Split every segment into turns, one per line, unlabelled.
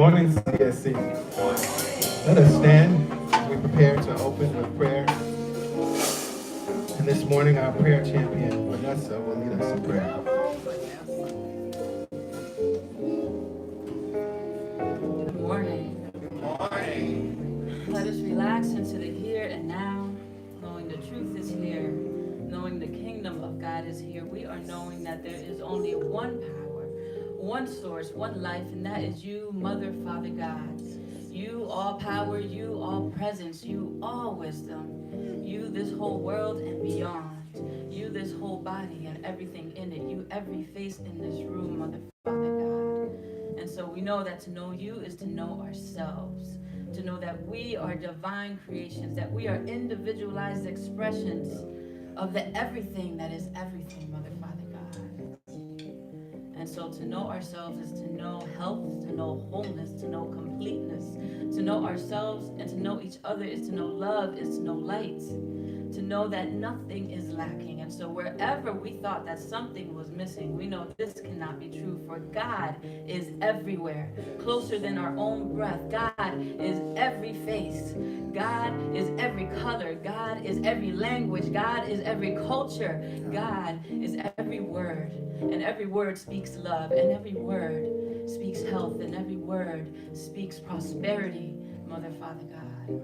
morning, CSC. Let us stand as we prepare to open with prayer. And this morning, our prayer champion, Vanessa, will lead us in prayer.
Good morning.
Good morning.
Let us relax into the here and now, knowing the truth is here, knowing the kingdom of God is here. We are knowing that there is only one power, one source, one life, and that is you, Mother, Father, God. You, all power, you, all presence, you, all wisdom, you, this whole world and beyond, you, this whole body and everything in it, you, every face in this room, Mother, Father, God. And so we know that to know you is to know ourselves, to know that we are divine creations, that we are individualized expressions of the everything that is everything, Mother, Father, God. And so to know ourselves is to know health, to know wholeness, to know completeness. To know ourselves and to know each other is to know love, is to know light. To know that nothing is lacking. And so wherever we thought that something was missing, we know this cannot be true, for God is everywhere, closer than our own breath. God is every face. God is every color. God is every language. God is every culture. God is every word. And every word speaks love, and every word speaks health, and every word speaks prosperity, Mother, Father, God.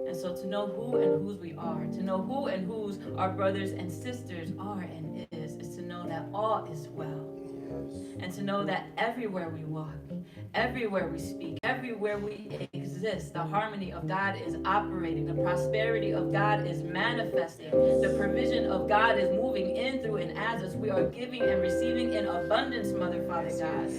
And so to know who and whose we are, to know who and whose our brothers and sisters are and is to know that all is well. And to know that everywhere we walk, everywhere we speak, everywhere we exist, the harmony of God is operating, the prosperity of God is manifesting, the provision of God is moving in, through, and as us. We are giving and receiving in abundance, Mother, Father, God.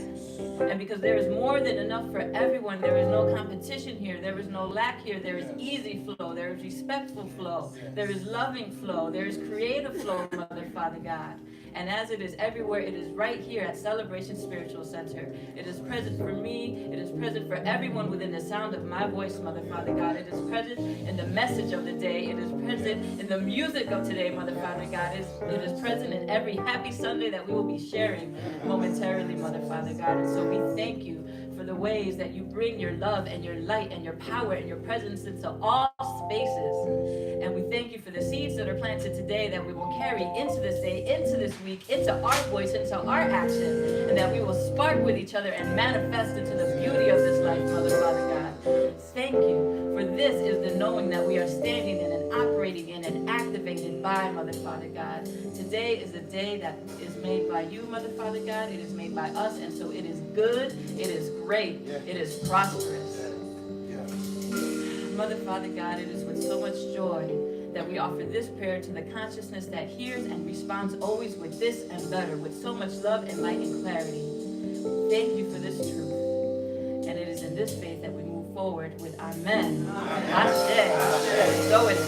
And because there is more than enough for everyone, there is no competition here, there is no lack here, there is easy flow, there is respectful flow, there is loving flow, there is creative flow, Mother, Father, God. And as it is everywhere, it is right here at Celebration Spiritual Center. It is present for me. It is present for everyone within the sound of my voice, Mother, Father, God. It is present in the message of the day. It is present in the music of today, Mother, Father, God. It is present in every happy Sunday that we will be sharing momentarily, Mother, Father, God. And so we thank you for the ways that you bring your love and your light and your power and your presence into all spaces. And we thank you for the seeds that are planted today that we will carry into this day, into this week, into our voice, into our action, and that we will spark with each other and manifest into the beauty of this life, Mother, Father, God. Thank you, for this is the knowing that we are standing in and operating in and activated by, Mother, Father, God. Today is a day that is made by you, Mother, Father, God. It is made by us, and so it is good, it is great, it is prosperous. Mother, Father, God, it is with so much joy that we offer this prayer to the consciousness that hears and responds always with this and better, with so much love and light and clarity. Thank you for this truth. And it is in this faith that we move forward with Amen. Ashe. So it is.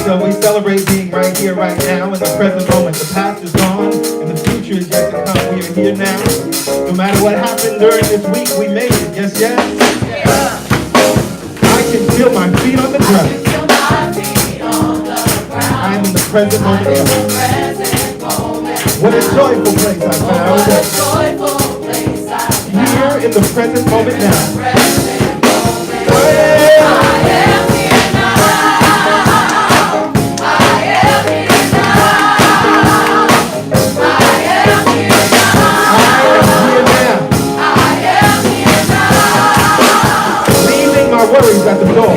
So we celebrate being right here, right now, in the present moment. The past is gone, and the future is yet to come. We are here now. No matter what happened during this week, we made it. Yes, yes? I can feel my feet on the ground. I am in the present moment now. What a joyful place I found. Here in the present moment now. I am here now. My worries at the door.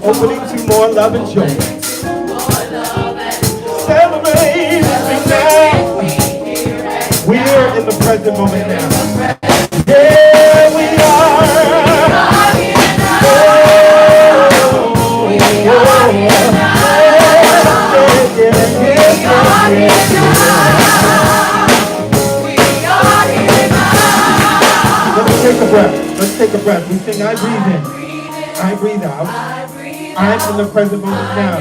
Opening to more love and joy. Celebrating now. We're in the present moment now. Yeah, we are. Let's take a breath. Let's take a breath. We sing, I breathe in. I breathe out. I'm in the present moment now.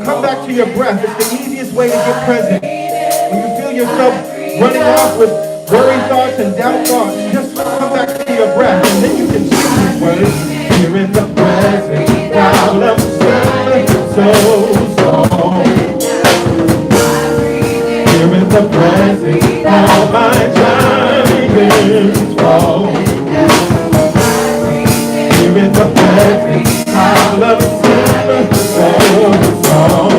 Come back to your breath. It's the easiest way to get present. When you feel yourself running off with worry thoughts and doubt thoughts, just come back to your breath. And then you can sing these words. You're in the present while I'm singing so. in the presence. I love to sing the song.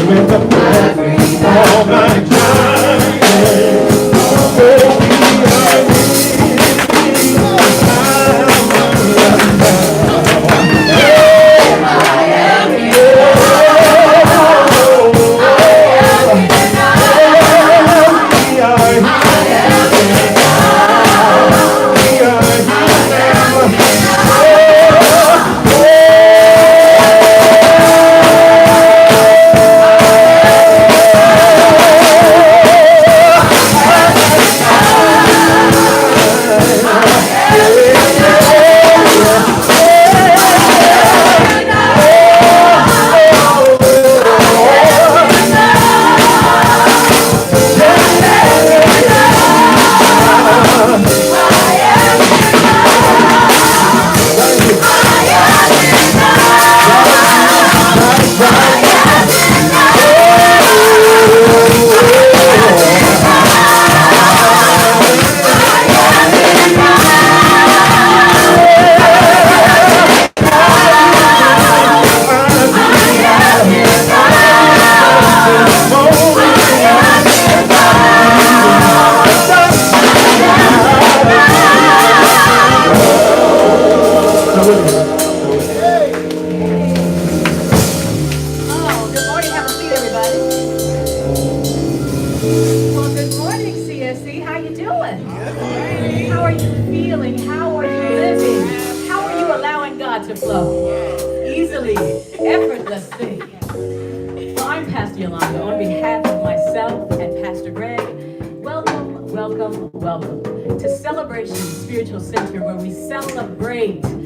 Here in the presence, all my giants.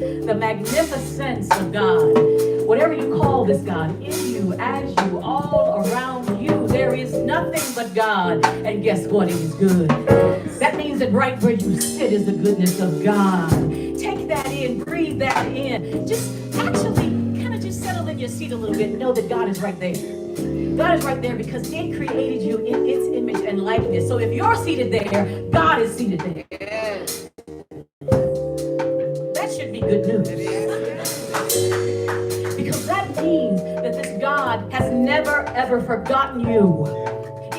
The magnificence of God. Whatever you call this God, in you, as you, all around you, there is nothing but God. And guess what? It is good. That means that right where you sit is the goodness of God. Take that in, breathe that in. Just actually kind of just settle in your seat a little bit and know that God is right there. God is right there because it created you in its image and likeness. So if you're seated there, God is seated there. Yes. Should be good news. Because that means that this God has never ever forgotten you.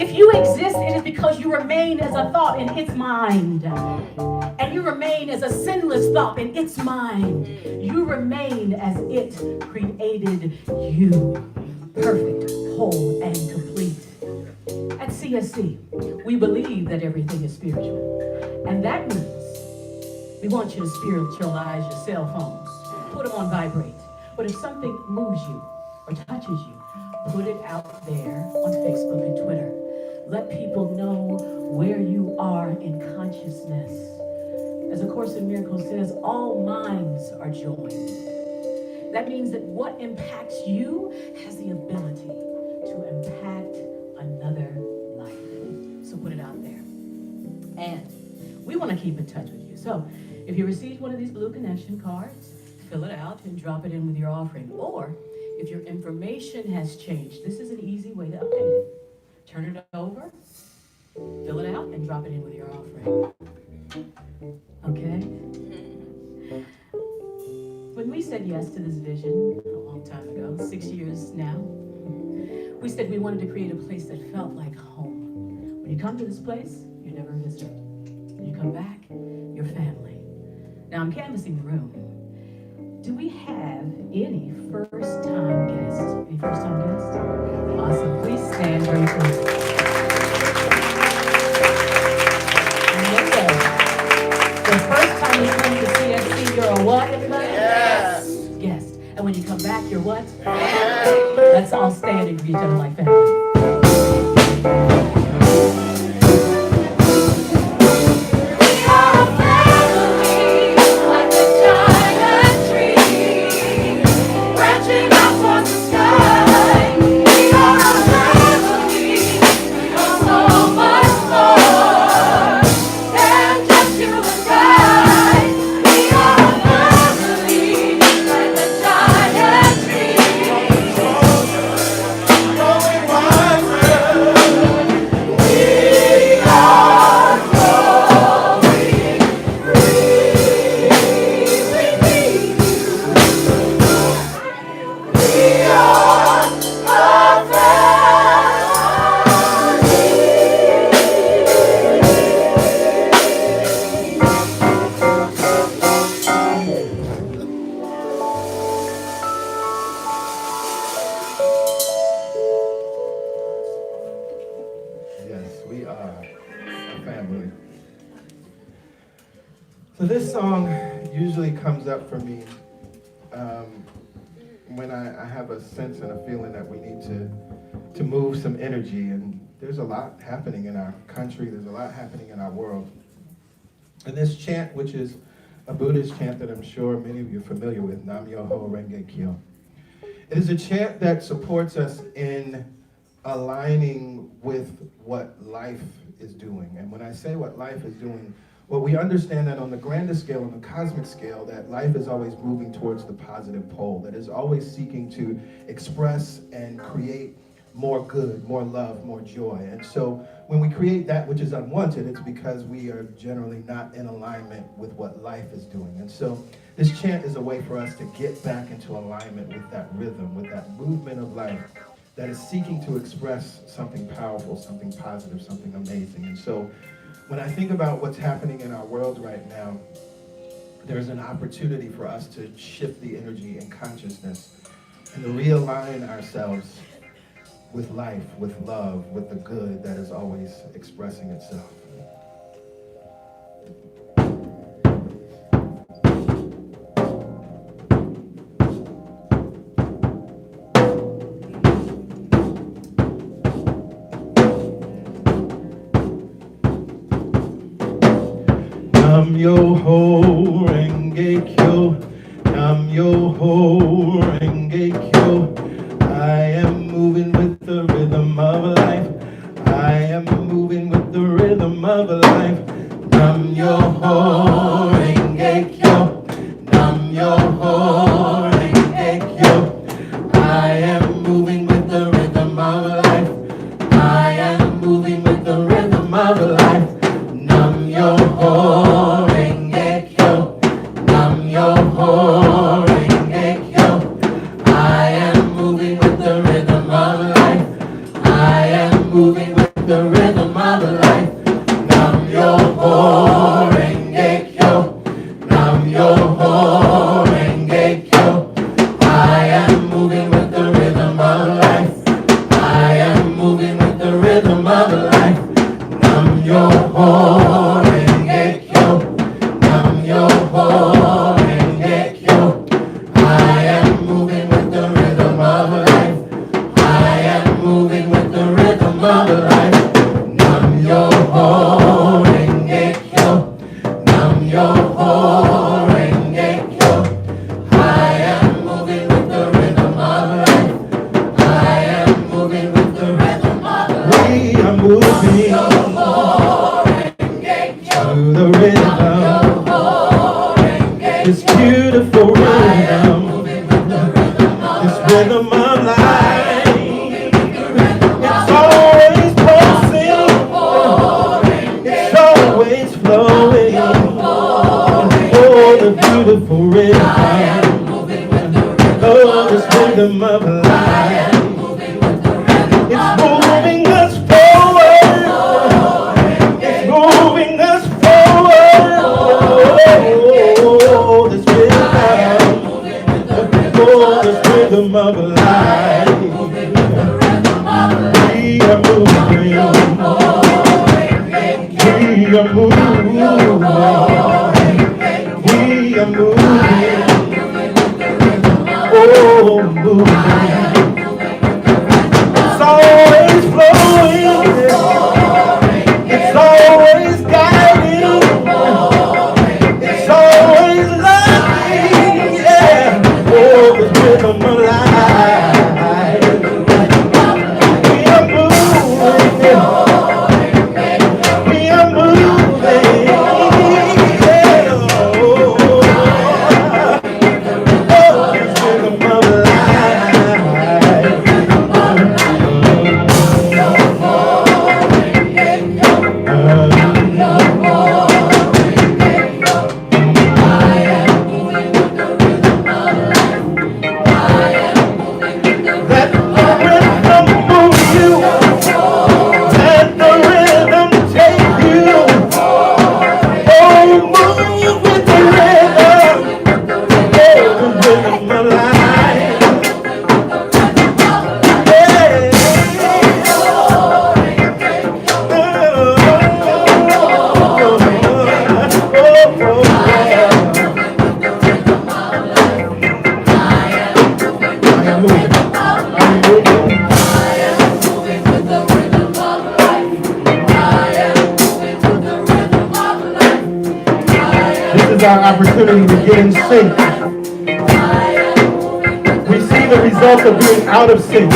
If you exist, it is because you remain as a thought in its mind. And you remain as a sinless thought in its mind. You remain as it created you. Perfect, whole, and complete. At CSC, we believe that everything is spiritual. And that means we want you to spiritualize your cell phones. Put them on vibrate. But if something moves you or touches you, put it out there on Facebook and Twitter. Let people know where you are in consciousness. As A Course in Miracles says, all minds are joined. That means that what impacts you has the ability to impact another life. So put it out there. And we want to keep in touch with you. So if you received one of these blue connection cards, fill it out and drop it in with your offering. Or if your information has changed, this is an easy way to update it. Turn it over, fill it out, and drop it in with your offering. Okay? When we said yes to this vision a long time ago, 6 years now, we said we wanted to create a place that felt like home. When you come to this place, you're never a visitor. When you come back, you're family. Now I'm canvassing the room. Do we have any first-time guests? Any first-time guests? Awesome. Please stand very close. The first time you come to CSC, you're a what, everybody? Yes. Guest. And when you come back, you're what? Family. Let's all stand and greet each other like family.
So this song usually comes up for me when I have a sense and a feeling that we need to move some energy. And there's a lot happening in our country. There's a lot happening in our world. And this chant, which is a Buddhist chant that I'm sure many of you are familiar with, Nam Myoho Renge Kyo. It is a chant that supports us in aligning with what life is doing. And when I say what life is doing, well, we understand that on the grander scale, on the cosmic scale, that life is always moving towards the positive pole, that is always seeking to express and create more good, more love, more joy. And so when we create that which is unwanted, it's because we are generally not in alignment with what life is doing. And so this chant is a way for us to get back into alignment with that rhythm, with that movement of life that is seeking to express something powerful, something positive, something amazing. And so when I think about what's happening in our world right now, there's an opportunity for us to shift the energy and consciousness and to realign ourselves with life, with love, with the good that is always expressing itself. Nam Myoho Renge Kyo, Nam Myoho Renge Kyo. I am moving with the rhythm of life. I am moving with the rhythm of life. Nam Myoho Renge Kyo, Nam Myoho Renge Kyo. I am moving with the rhythm of life. I am moving with the rhythm of life. Nam Myoho Renge Kyo, Nam Myoho Renge Kyo. I am moving with the rhythm of life. I am moving with the rhythm of life. Nam Myoho Renge Kyo, Nam Myoho Renge Kyo. I am moving with the rhythm of life. I am moving with the rhythm of life. Nam Myoho Renge Kyo, Nam Myoho Renge Kyo. I am moving with the rhythm of life. I am moving with the rhythm of life. Nam Myoho Renge Kyo, Nam Myoho Renge Kyo. I am moving with the rhythm of life. I am moving with the rhythm of life. We are moving to the rhythm, this beautiful rhythm, this rhythm of life. It's always pulsing, it's always flowing. Oh, the beautiful rhythm, oh, this rhythm of life. It's moving us forward, it's moving us forward. Oh, this rhythm, oh, this rhythm of life. We are moving, we are moving, we are moving, oh, moving. It's always flowing, it's always guiding, it's always loving, yeah. Oh, the rhythm of life. We are moving, we are moving, yeah. Oh, the rhythm of life. This is our opportunity to get in sync. We see the results of being out of sync.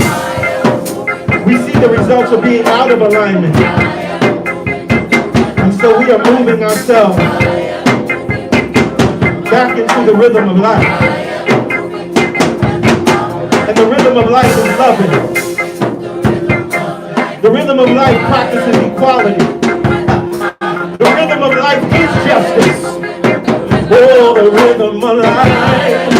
We see the results of being out of alignment. And so we are moving ourselves back into the rhythm of life. And the rhythm of life is loving. The rhythm of life practices equality. The rhythm of life is justice. Oh, the rhythm of life.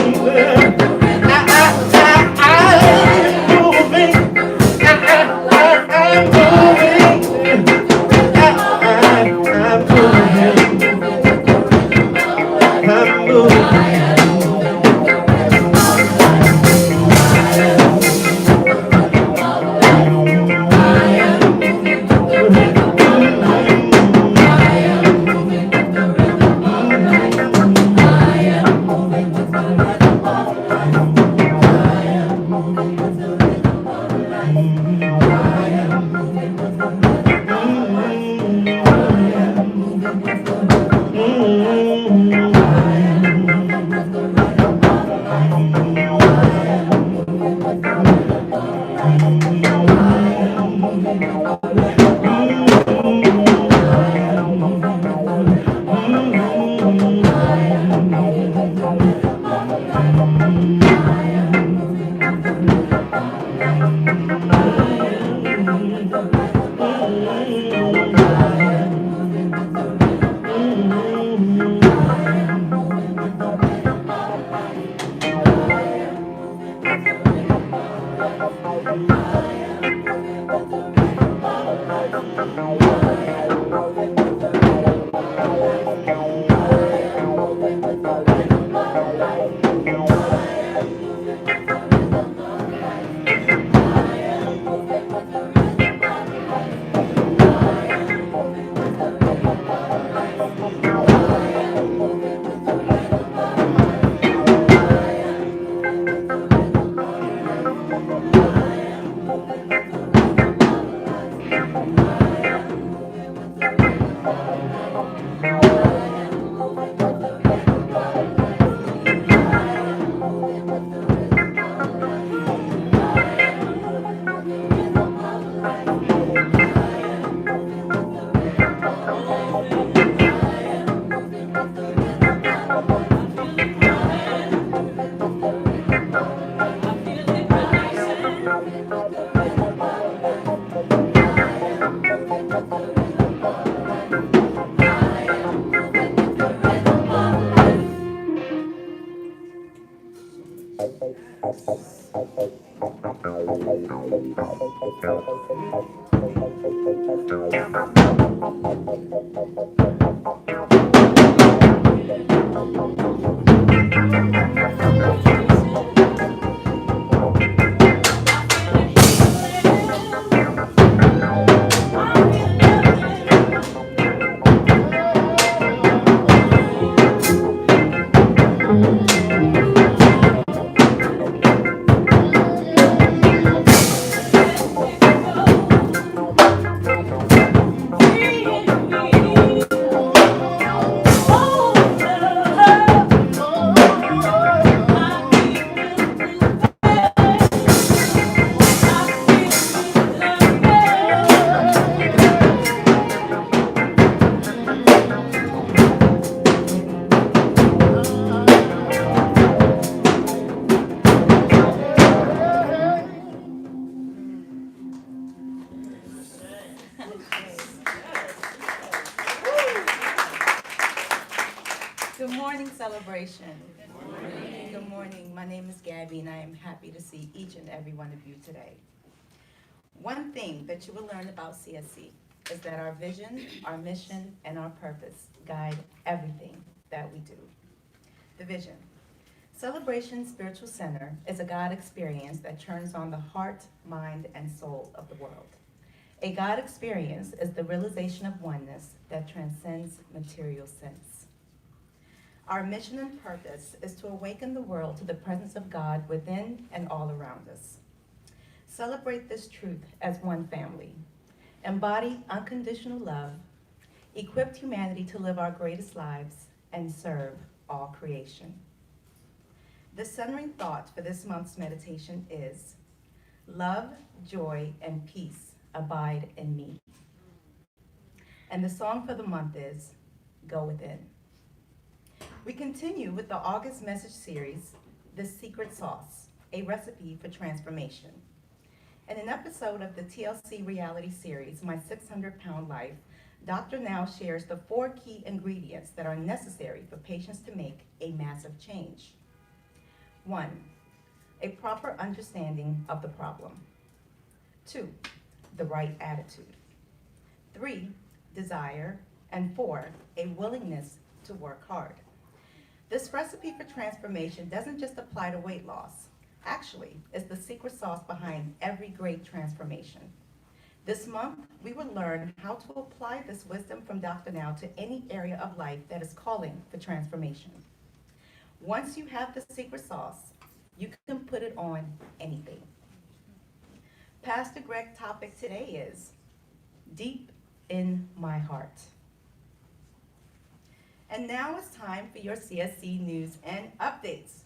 Good morning, celebration. Good morning. My name is Gabby, and I am happy to see each and every one of you today. One thing that you will learn about CSC is that our vision, our mission, and our purpose guide everything that we do. The vision. Celebration Spiritual Center is a God experience that turns on the heart, mind, and soul of the world. A God experience is the realization of oneness that transcends material sense. Our mission and purpose is to awaken the world to the presence of God within and all around us. Celebrate this truth as one family. Embody unconditional love, equip humanity to live our greatest lives, and serve all creation. The centering thought for this month's meditation is, love, joy, and peace abide in me. And the song for the month is, Go Within. We continue with the August message series, The Secret Sauce, a recipe for transformation. In an episode of the TLC reality series, My 600-Pound Life, Dr. Now shares the 4 key ingredients that are necessary for patients to make a massive change. 1, a proper understanding of the problem. 2, the right attitude. 3, desire. And 4, a willingness to work hard. This recipe for transformation doesn't just apply to weight loss. Actually, it's the secret sauce behind every great transformation. This month, we will learn how to apply this wisdom from Dr. Now to any area of life that is calling for transformation. Once you have the secret sauce, you can put it on anything. Pastor Greg's topic today is Deep in My Heart. And now it's time for your CSC news and updates.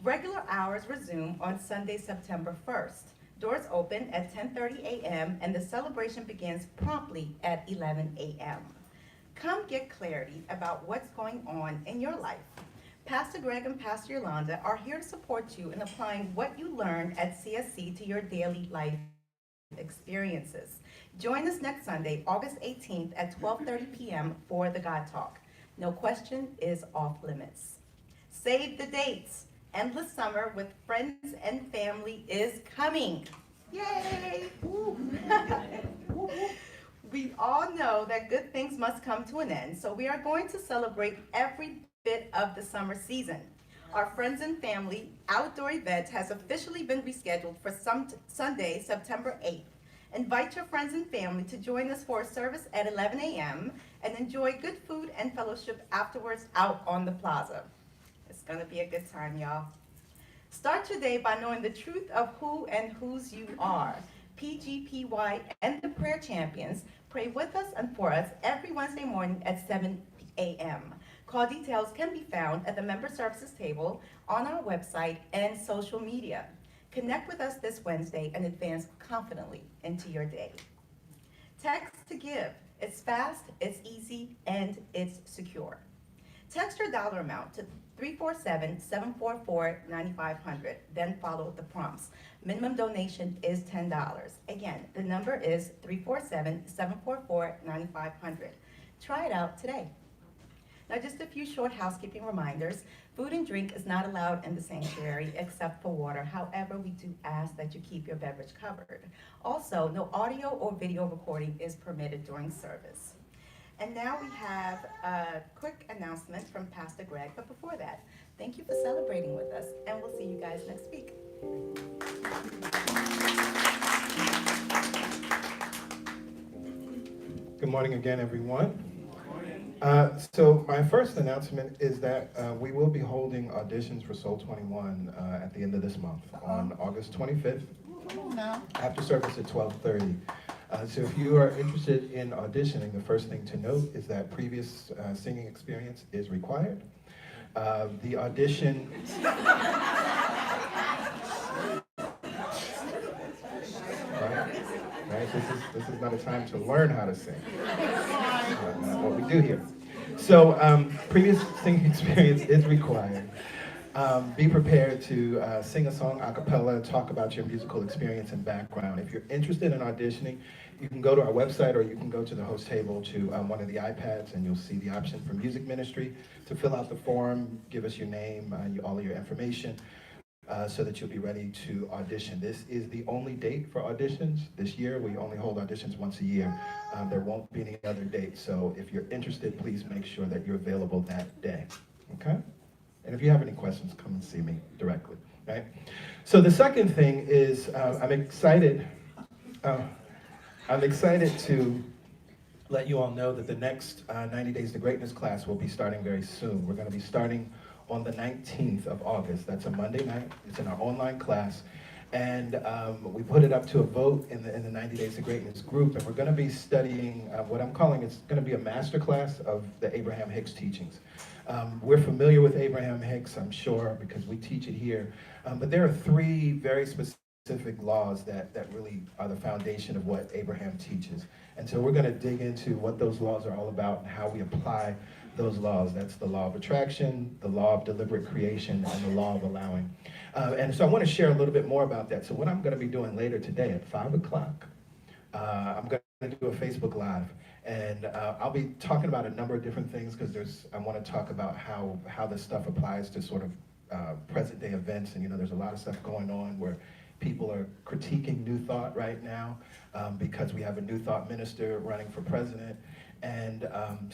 Regular hours resume on Sunday, September 1st. Doors open at 10:30 a.m. and the celebration begins promptly at 11 a.m. Come get clarity about what's going on in your life. Pastor Greg and Pastor Yolanda are here to support you in applying what you learned at CSC to your daily life experiences. Join us next Sunday, August 18th at 12:30 p.m. for the God Talk. No question is off limits. Save the dates. Endless Summer with Friends and Family is coming. Yay! We all know that good things must come to an end, so we are going to celebrate every bit of the summer season. Our Friends and Family outdoor event has officially been rescheduled for Sunday, September 8th. Invite your friends and family to join us for a service at 11 a.m. and enjoy good food and fellowship afterwards out on the plaza. It's gonna be a good time, y'all. Start your day by knowing the truth of who and whose you are. PGPY and the Prayer Champions pray with us and for us every Wednesday morning at 7 a.m. Call details can be found at the member services table on our website and social media. Connect with us this Wednesday and advance confidently into your day. Text to give. It's fast, it's easy, and it's secure. Text your dollar amount to 347-744-9500, then follow the prompts. Minimum donation is $10. Again, the number is 347-744-9500. Try it out today. Now, just a few short housekeeping reminders. Food and drink is not allowed in the sanctuary except for water. However, we do ask that you keep your beverage covered. Also, no audio or video recording is permitted during service. And now we have a quick announcement from Pastor Greg. But before that, thank you for celebrating with us, and we'll see you guys next week.
Good morning again, everyone. So my first announcement is that we will be holding auditions for Soul 21 at the end of this month on August 25th. After service at 12:30. So if you are interested in auditioning, the first thing to note is that previous singing experience is required. The audition... Right? This is not a time to learn how to sing. Not what we do here. So previous singing experience is required. Be prepared to sing a song a cappella, talk about your musical experience and background. If you're interested in auditioning, you can go to our website or you can go to the host table to one of the iPads and you'll see the option for music ministry to fill out the form, give us your name, all of your information, so that you'll be ready to audition. This is the only date for auditions. This year, we only hold auditions once a year. There won't be any other date, so if you're interested, please make sure that you're available that day, okay? And if you have any questions, come and see me directly, right? So the second thing is I'm excited to let you all know that the next 90 Days to Greatness class will be starting very soon. We're going to be starting on the 19th of August. That's a Monday night. It's in our online class. And we put it up to a vote in the 90 Days of Greatness group, and we're going to be studying what I'm calling, it's going to be a masterclass of the Abraham Hicks teachings. We're familiar with Abraham Hicks, I'm sure, because we teach it here. But there are three very specific laws that really are the foundation of what Abraham teaches. And so we're going to dig into what those laws are all about and how we apply those laws. That's the law of attraction, the law of deliberate creation, and the law of allowing. And so I want to share a little bit more about that. So what I'm going to be doing later today at 5 o'clock, I'm going to do a Facebook Live. And I'll be talking about a number of different things because I want to talk about how this stuff applies to sort of present day events. And there's a lot of stuff going on where people are critiquing New Thought right now because we have a New Thought minister running for president. And so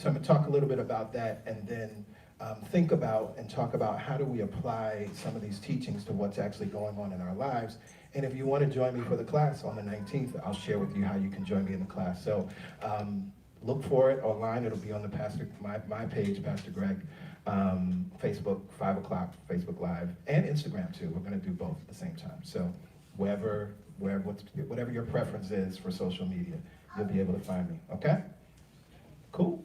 I'm going to talk a little bit about that and then think about and talk about how do we apply some of these teachings to what's actually going on in our lives. And if you want to join me for the class on the 19th, I'll share with you how you can join me in the class. So look for it online. It'll be on the my page, Pastor Greg, Facebook, 5 o'clock, Facebook Live, and Instagram too. We're going to do both at the same time. So whatever your preference is for social media, you'll be able to find me. Okay? Cool.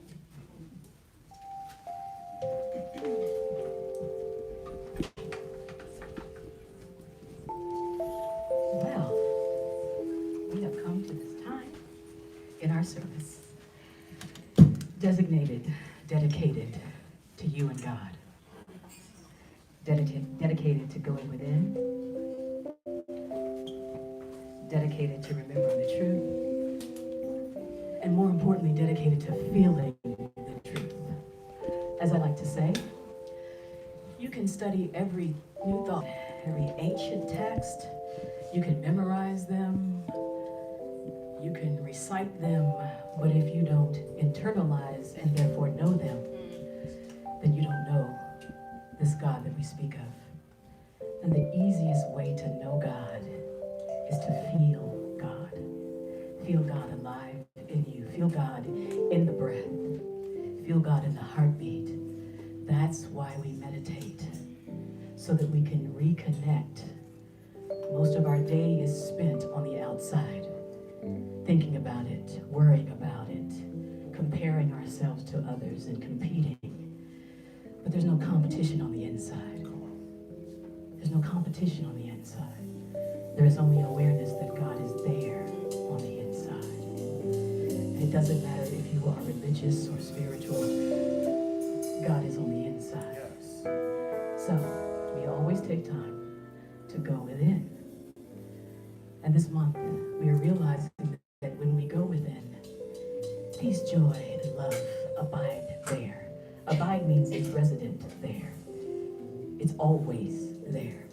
Well, we have come to this time in our service designated, dedicated to you and God. Dedicated to going within. Dedicated to remembering the truth. And more importantly, dedicated to feeling the truth. As I like to say, you can study every new thought, every ancient text. You can memorize them. You can recite them. But if you don't internalize and therefore know them, then you don't know this God that we speak of. And the easiest way to know God is to feel God. Feel God alive in you. Feel God in the breath. Feel God in the heartbeat. That's why we meditate, so that we can reconnect. Most of our day is spent on the outside, thinking about it, worrying about it, comparing ourselves to others and competing. But there's no competition on the inside. There's no competition on the inside. There is only awareness that God is there on the inside. And it doesn't matter if you are religious or spiritual, God is on the inside. So we always take time to go within. And this month, we are realizing that when we go within, peace, joy, and love abide there. Abide means it's resident there. It's always there.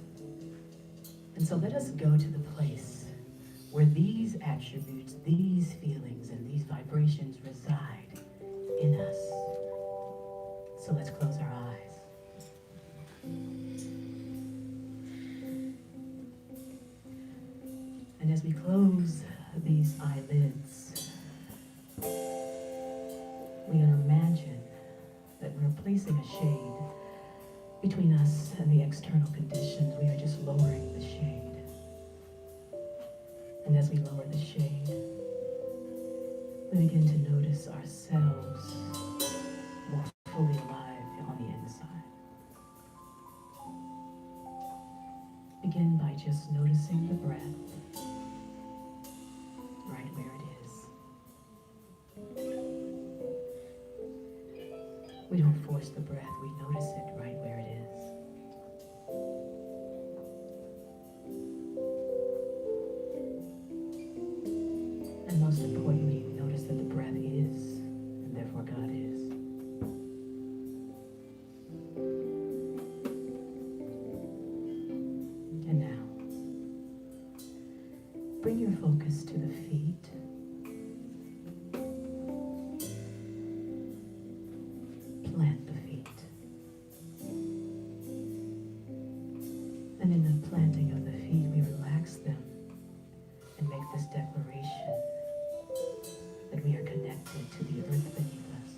And so let us go to the place where these attributes, these feelings, and these vibrations reside in us. So let's close our eyes. And as we close these eyelids, we imagine that we're placing a shade between us and the external conditions. We are just lowering the shade. And as we lower the shade, we begin to notice ourselves more fully alive on the inside. Begin by just noticing the breath right where it is. We don't force the breath, we notice it right where it is. And most importantly, notice that the breath is, and therefore God is. And now, bring your focus to the feet. Plant the feet. And in the planting of the feet, we relax them and make this declaration that we are connected to the earth beneath us.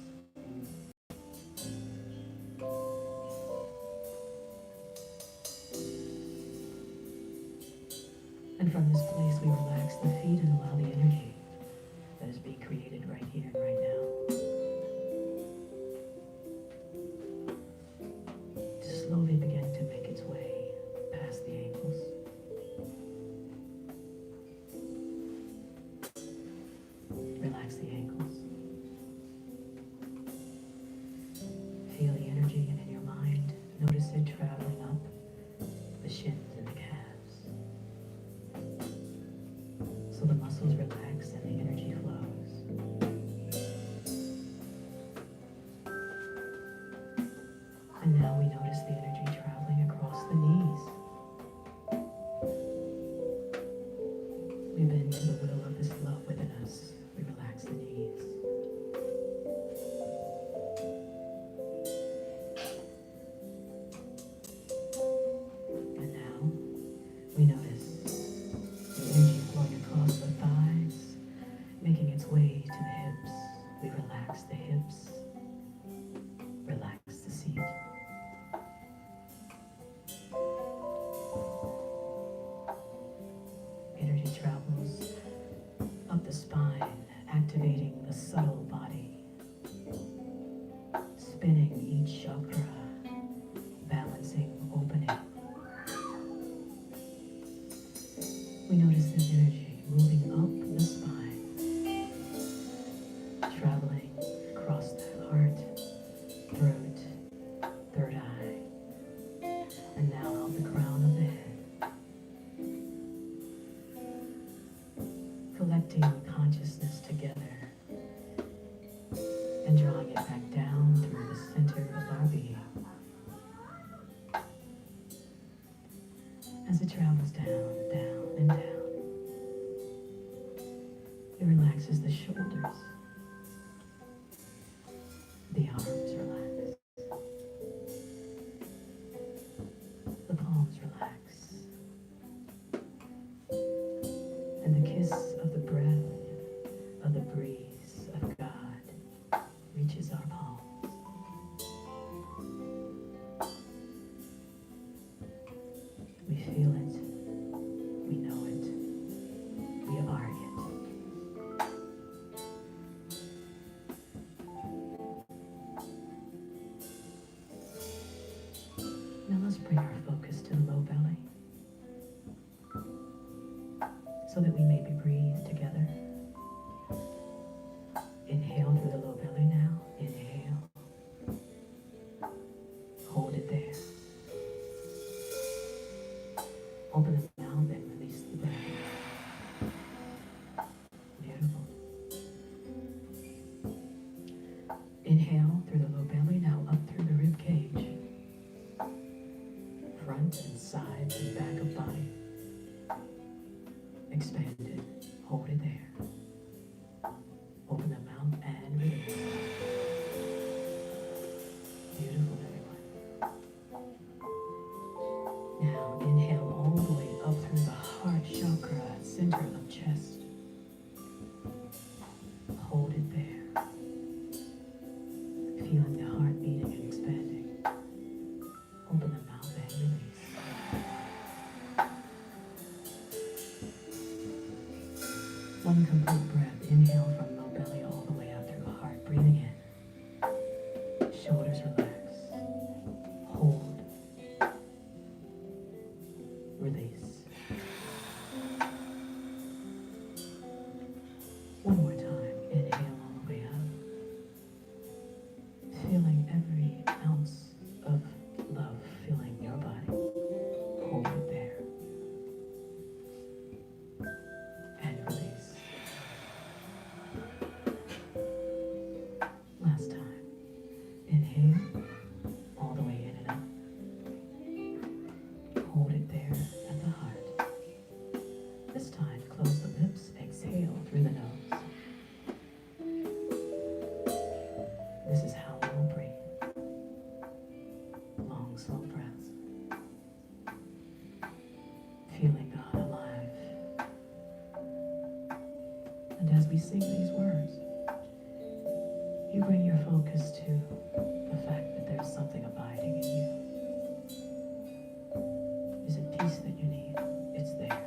And from this place, we relax the feet and allow the energy that is being created right here and right now to slowly begin to make its way past the ankles. Relax the ankles. Feel the energy, and in your mind, notice it traveling up the shins and the calves. So the muscles relax and the energy flows. And now we notice the energy traveling across the knees. We bend to the will of this love within us. We relax the knees. And now we notice the energy flowing across the thighs, making its way to the hips. We relax the hips, relax the seat. Energy travels up the spine, activating the subtle body, spinning each chakra, balancing, opening. We notice this energy moving up the spine, traveling across the heart, throat, third eye, and now out the crown of the head. Collecting consciousness together and drawing it back down through the center of our being. As it travels down, down, and down, it relaxes the shoulders. The arms relax. The palms relax. And the kiss of the breath of the breeze of God reaches our palms. We feel it. We know it. We are it. Now let's bring our focus to the low belly so that we maybe breathe together. Inhale through the low belly now. Inhale. Hold it there. Open the mouth and release the breath. Beautiful. Inhale through the low belly, now up through the rib cage. Front and sides and back of body. Expand it. Hold it there. Open the mouth and release. Beautiful, everyone. Now inhale all the way up through the heart chakra, center of chest. Hold it there. Feeling the heart beating and expanding. Open the mouth and release. One complete breath. Inhale from low belly all the way out through heart. Breathing in. Shoulders relax. Hold. Release. One more time. Inhale all the way up. Feeling every ounce of love filling your body. Hold it there. And release. Last time. Inhale all the way in and up. Hold it there at the heart. This time, close the lips. Exhale through the nose. This is how we'll breathe. Long, slow breaths. Feeling God alive. And as we sing these words, you bring your focus to the fact that there's something abiding in you. Is it peace that you need? It's there.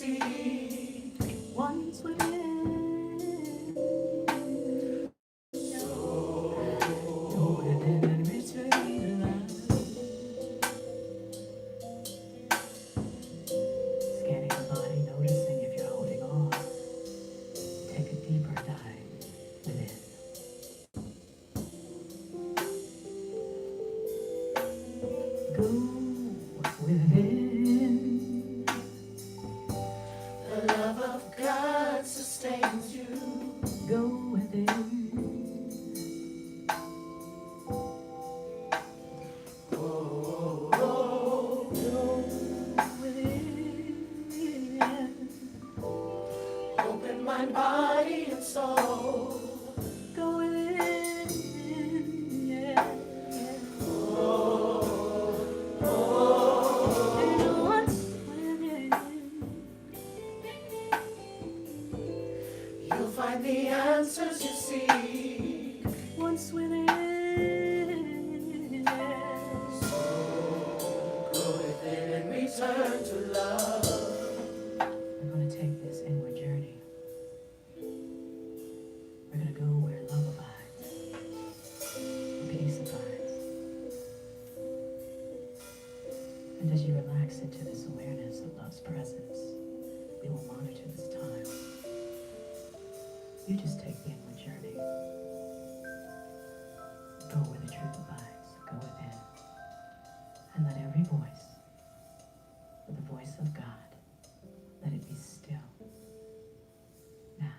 seek.
Once within, go within and return to life. Scanning the body, noticing if you're holding on. Take a deeper dive within. Go within.
The love of God sustains you.
Go within. Go within.
Open mind, body, and soul.
Go within. Yeah. And once within.
You'll find the answers you seek.
Once within.
Go within and return to love.
We're going to take this inward journey. We're going to go where love abides, where peace abides. And as you relax into this awareness of love's presence, we will monitor this time. You just take the inward journey. Go where the truth abides. Go within. And let every voice, with the voice of God, let it be still. Now.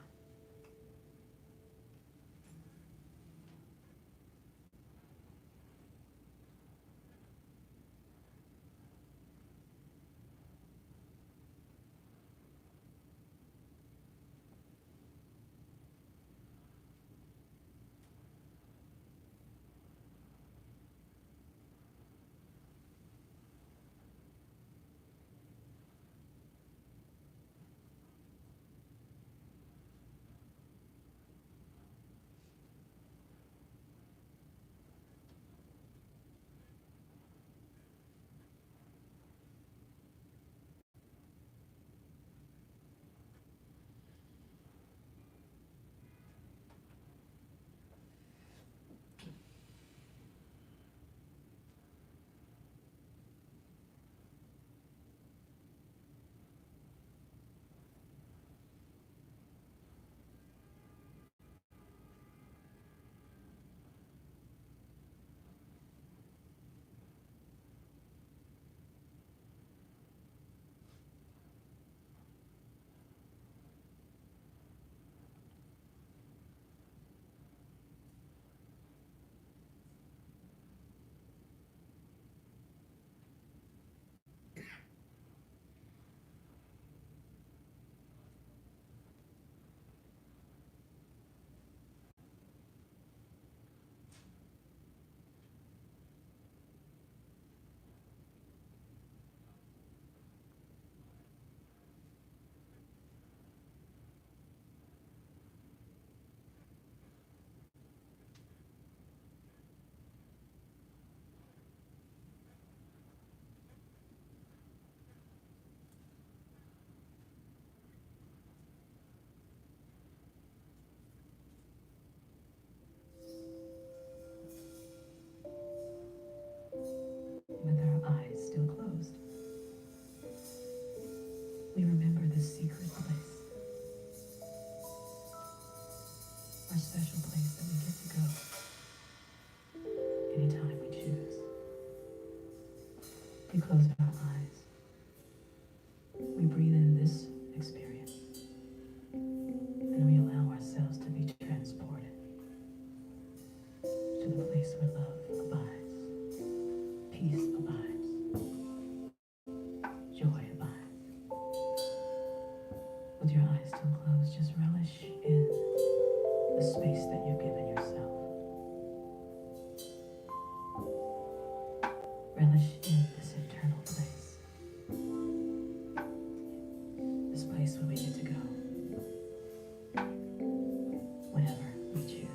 With our eyes still closed, we remember this secret place, our special place that we get to go anytime we choose. We close our eyes. We breathe in this experience, and we allow ourselves to be transported to the place where love abides, peace abides, joy abides. With your eyes still closed, just relish in the space that you've given yourself. Relish in this eternal place. This place where we get to go whenever we choose.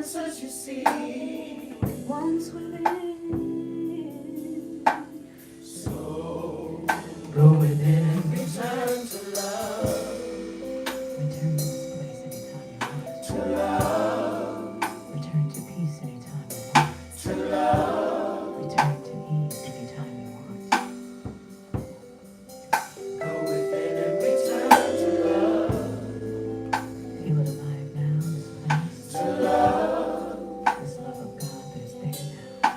answers you see.
Once within.
So
Go within.
return to love,
Return to this place anytime you want.
to love,
Return to peace anytime you want.
to love.
Return to ease anytime you want.
Go within and return to love,
Feel it alive now in this place.
to love,
This love of God that is there now.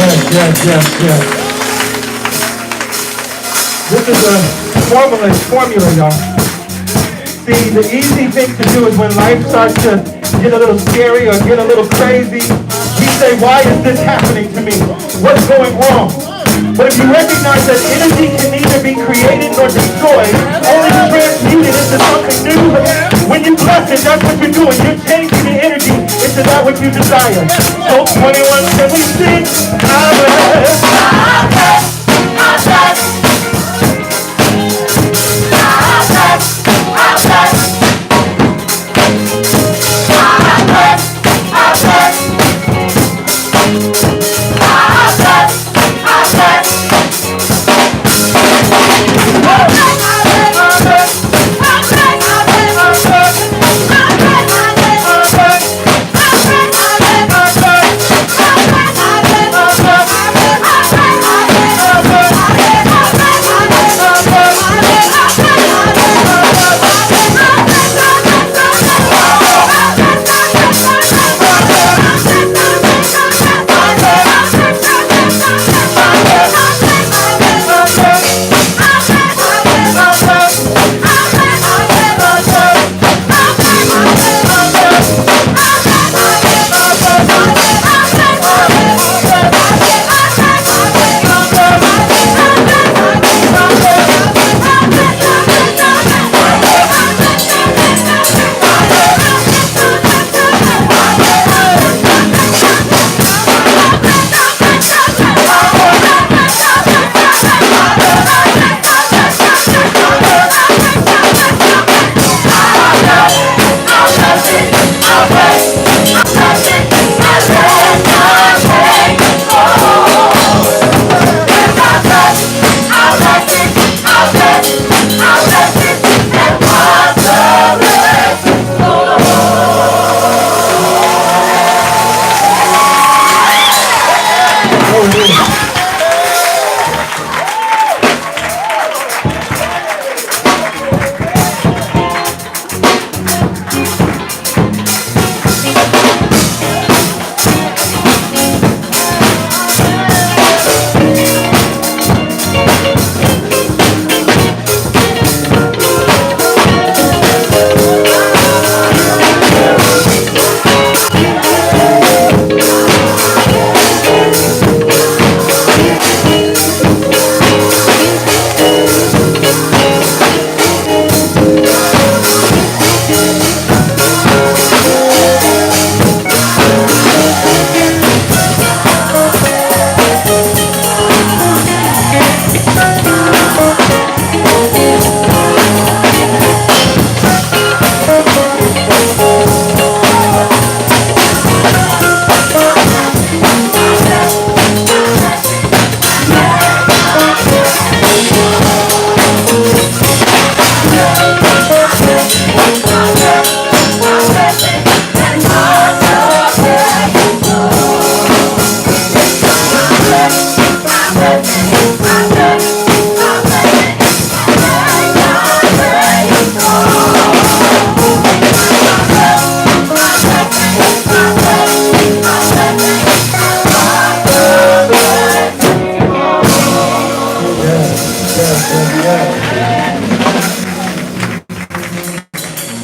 Yes. This is a formula, y'all. See, the easy thing to do is when life starts to get a little scary or get a little crazy, we say, why is this happening to me? What's going wrong? But if you recognize that energy can neither be created nor destroyed, only transmuted into something new, when you bless it, that's what you're doing. You're changing the energy into that which you desire. So 21, can we sing? I bless.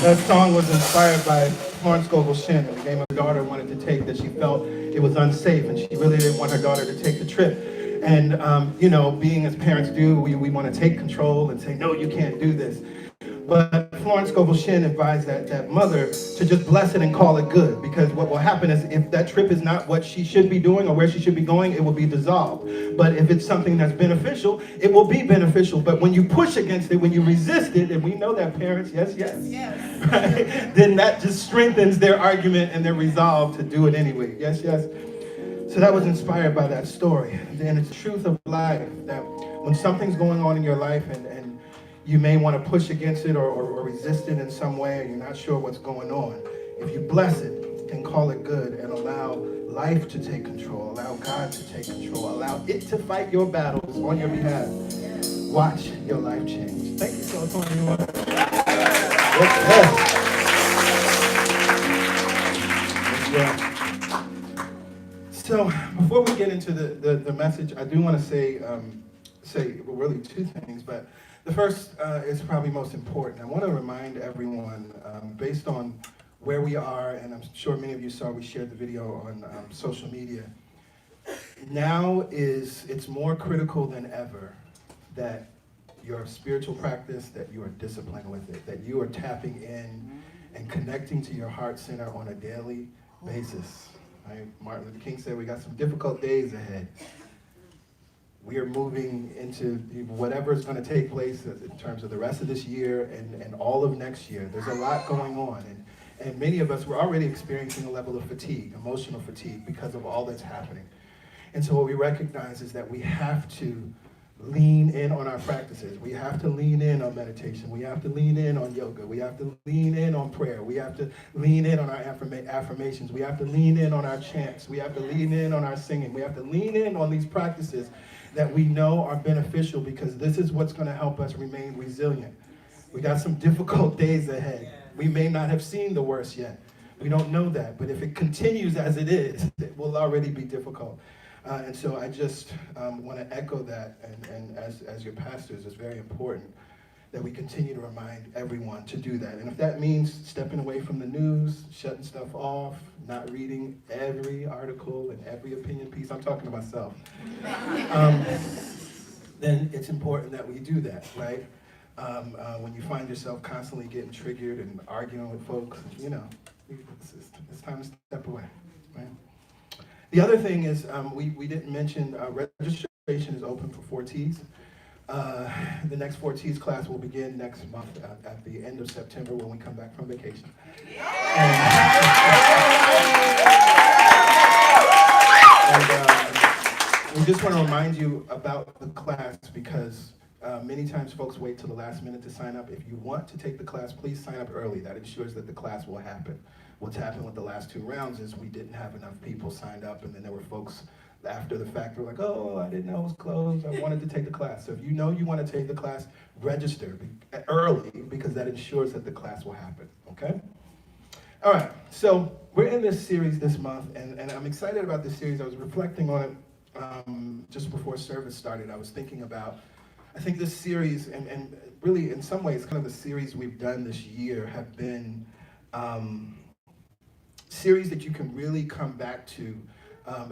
That song was inspired by Florence Scovel Shinn, and the game her daughter wanted to take that she felt it was unsafe, and she really didn't want her daughter to take the trip. And, being as parents do, we want to take control and say, no, you can't do this. But Florence Scovel Shinn advised that mother to just bless it and call it good, because what will happen is if that trip is not what she should be doing or where she should be going, it will be dissolved. But if it's something that's beneficial, it will be beneficial. But when you push against it, when you resist it, and we know that parents, yes, right? Then that just strengthens their argument and their resolve to do it anyway. Yes. So that was inspired by that story. And it's the truth of life that when something's going on in your life and you may want to push against it or resist it in some way, and you're not sure what's going on, if you bless it and call it good and allow life to take control, allow God to take control, allow it to fight your battles on your behalf, watch your life change. Thank you so much, everyone. So before we get into the message, I do want to say really two things, but the first is probably most important. I want to remind everyone, based on where we are, and I'm sure many of you saw we shared the video on social media, now it's more critical than ever that your spiritual practice, that you are disciplined with it, that you are tapping in and connecting to your heart center on a daily basis. Right? Martin Luther King said we got some difficult days ahead. We are moving into whatever is going to take place in terms of the rest of this year and all of next year. There's a lot going on. And many of us, we're already experiencing a level of fatigue, emotional fatigue, because of all that's happening. And so what we recognize is that we have to lean in on our practices. We have to lean in on meditation. We have to lean in on yoga. We have to lean in on prayer. We have to lean in on our affirmations. We have to lean in on our chants. We have to lean in on our singing. We have to lean in on these practices that we know are beneficial, because this is what's going to help us remain resilient. We got some difficult days ahead. We may not have seen the worst yet. We don't know that. But if it continues as it is, it will already be difficult. And so I just want to echo that, and as your pastors, it's very important that we continue to remind everyone to do that. And if that means stepping away from the news, shutting stuff off, not reading every article and every opinion piece, I'm talking to myself, then it's important that we do that, right? When you find yourself constantly getting triggered and arguing with folks, you know, it's time to step away, right? The other thing is, we didn't mention, registration is open for 4Ts. The next 4Ts class will begin next month at the end of September when we come back from vacation. And we just want to remind you about the class, because many times folks wait till the last minute to sign up. If you want to take the class, please sign up early. That ensures that the class will happen. What's happened with the last 2 rounds is we didn't have enough people signed up, and then there were folks after the fact who were like, oh, I didn't know it was closed. I wanted to take the class. So if you know you want to take the class, register early, because that ensures that the class will happen, okay? All right, so we're in this series this month, and I'm excited about this series. I was reflecting on it just before service started. I was thinking about, I think this series, and really in some ways kind of the series we've done this year, have been series that you can really come back to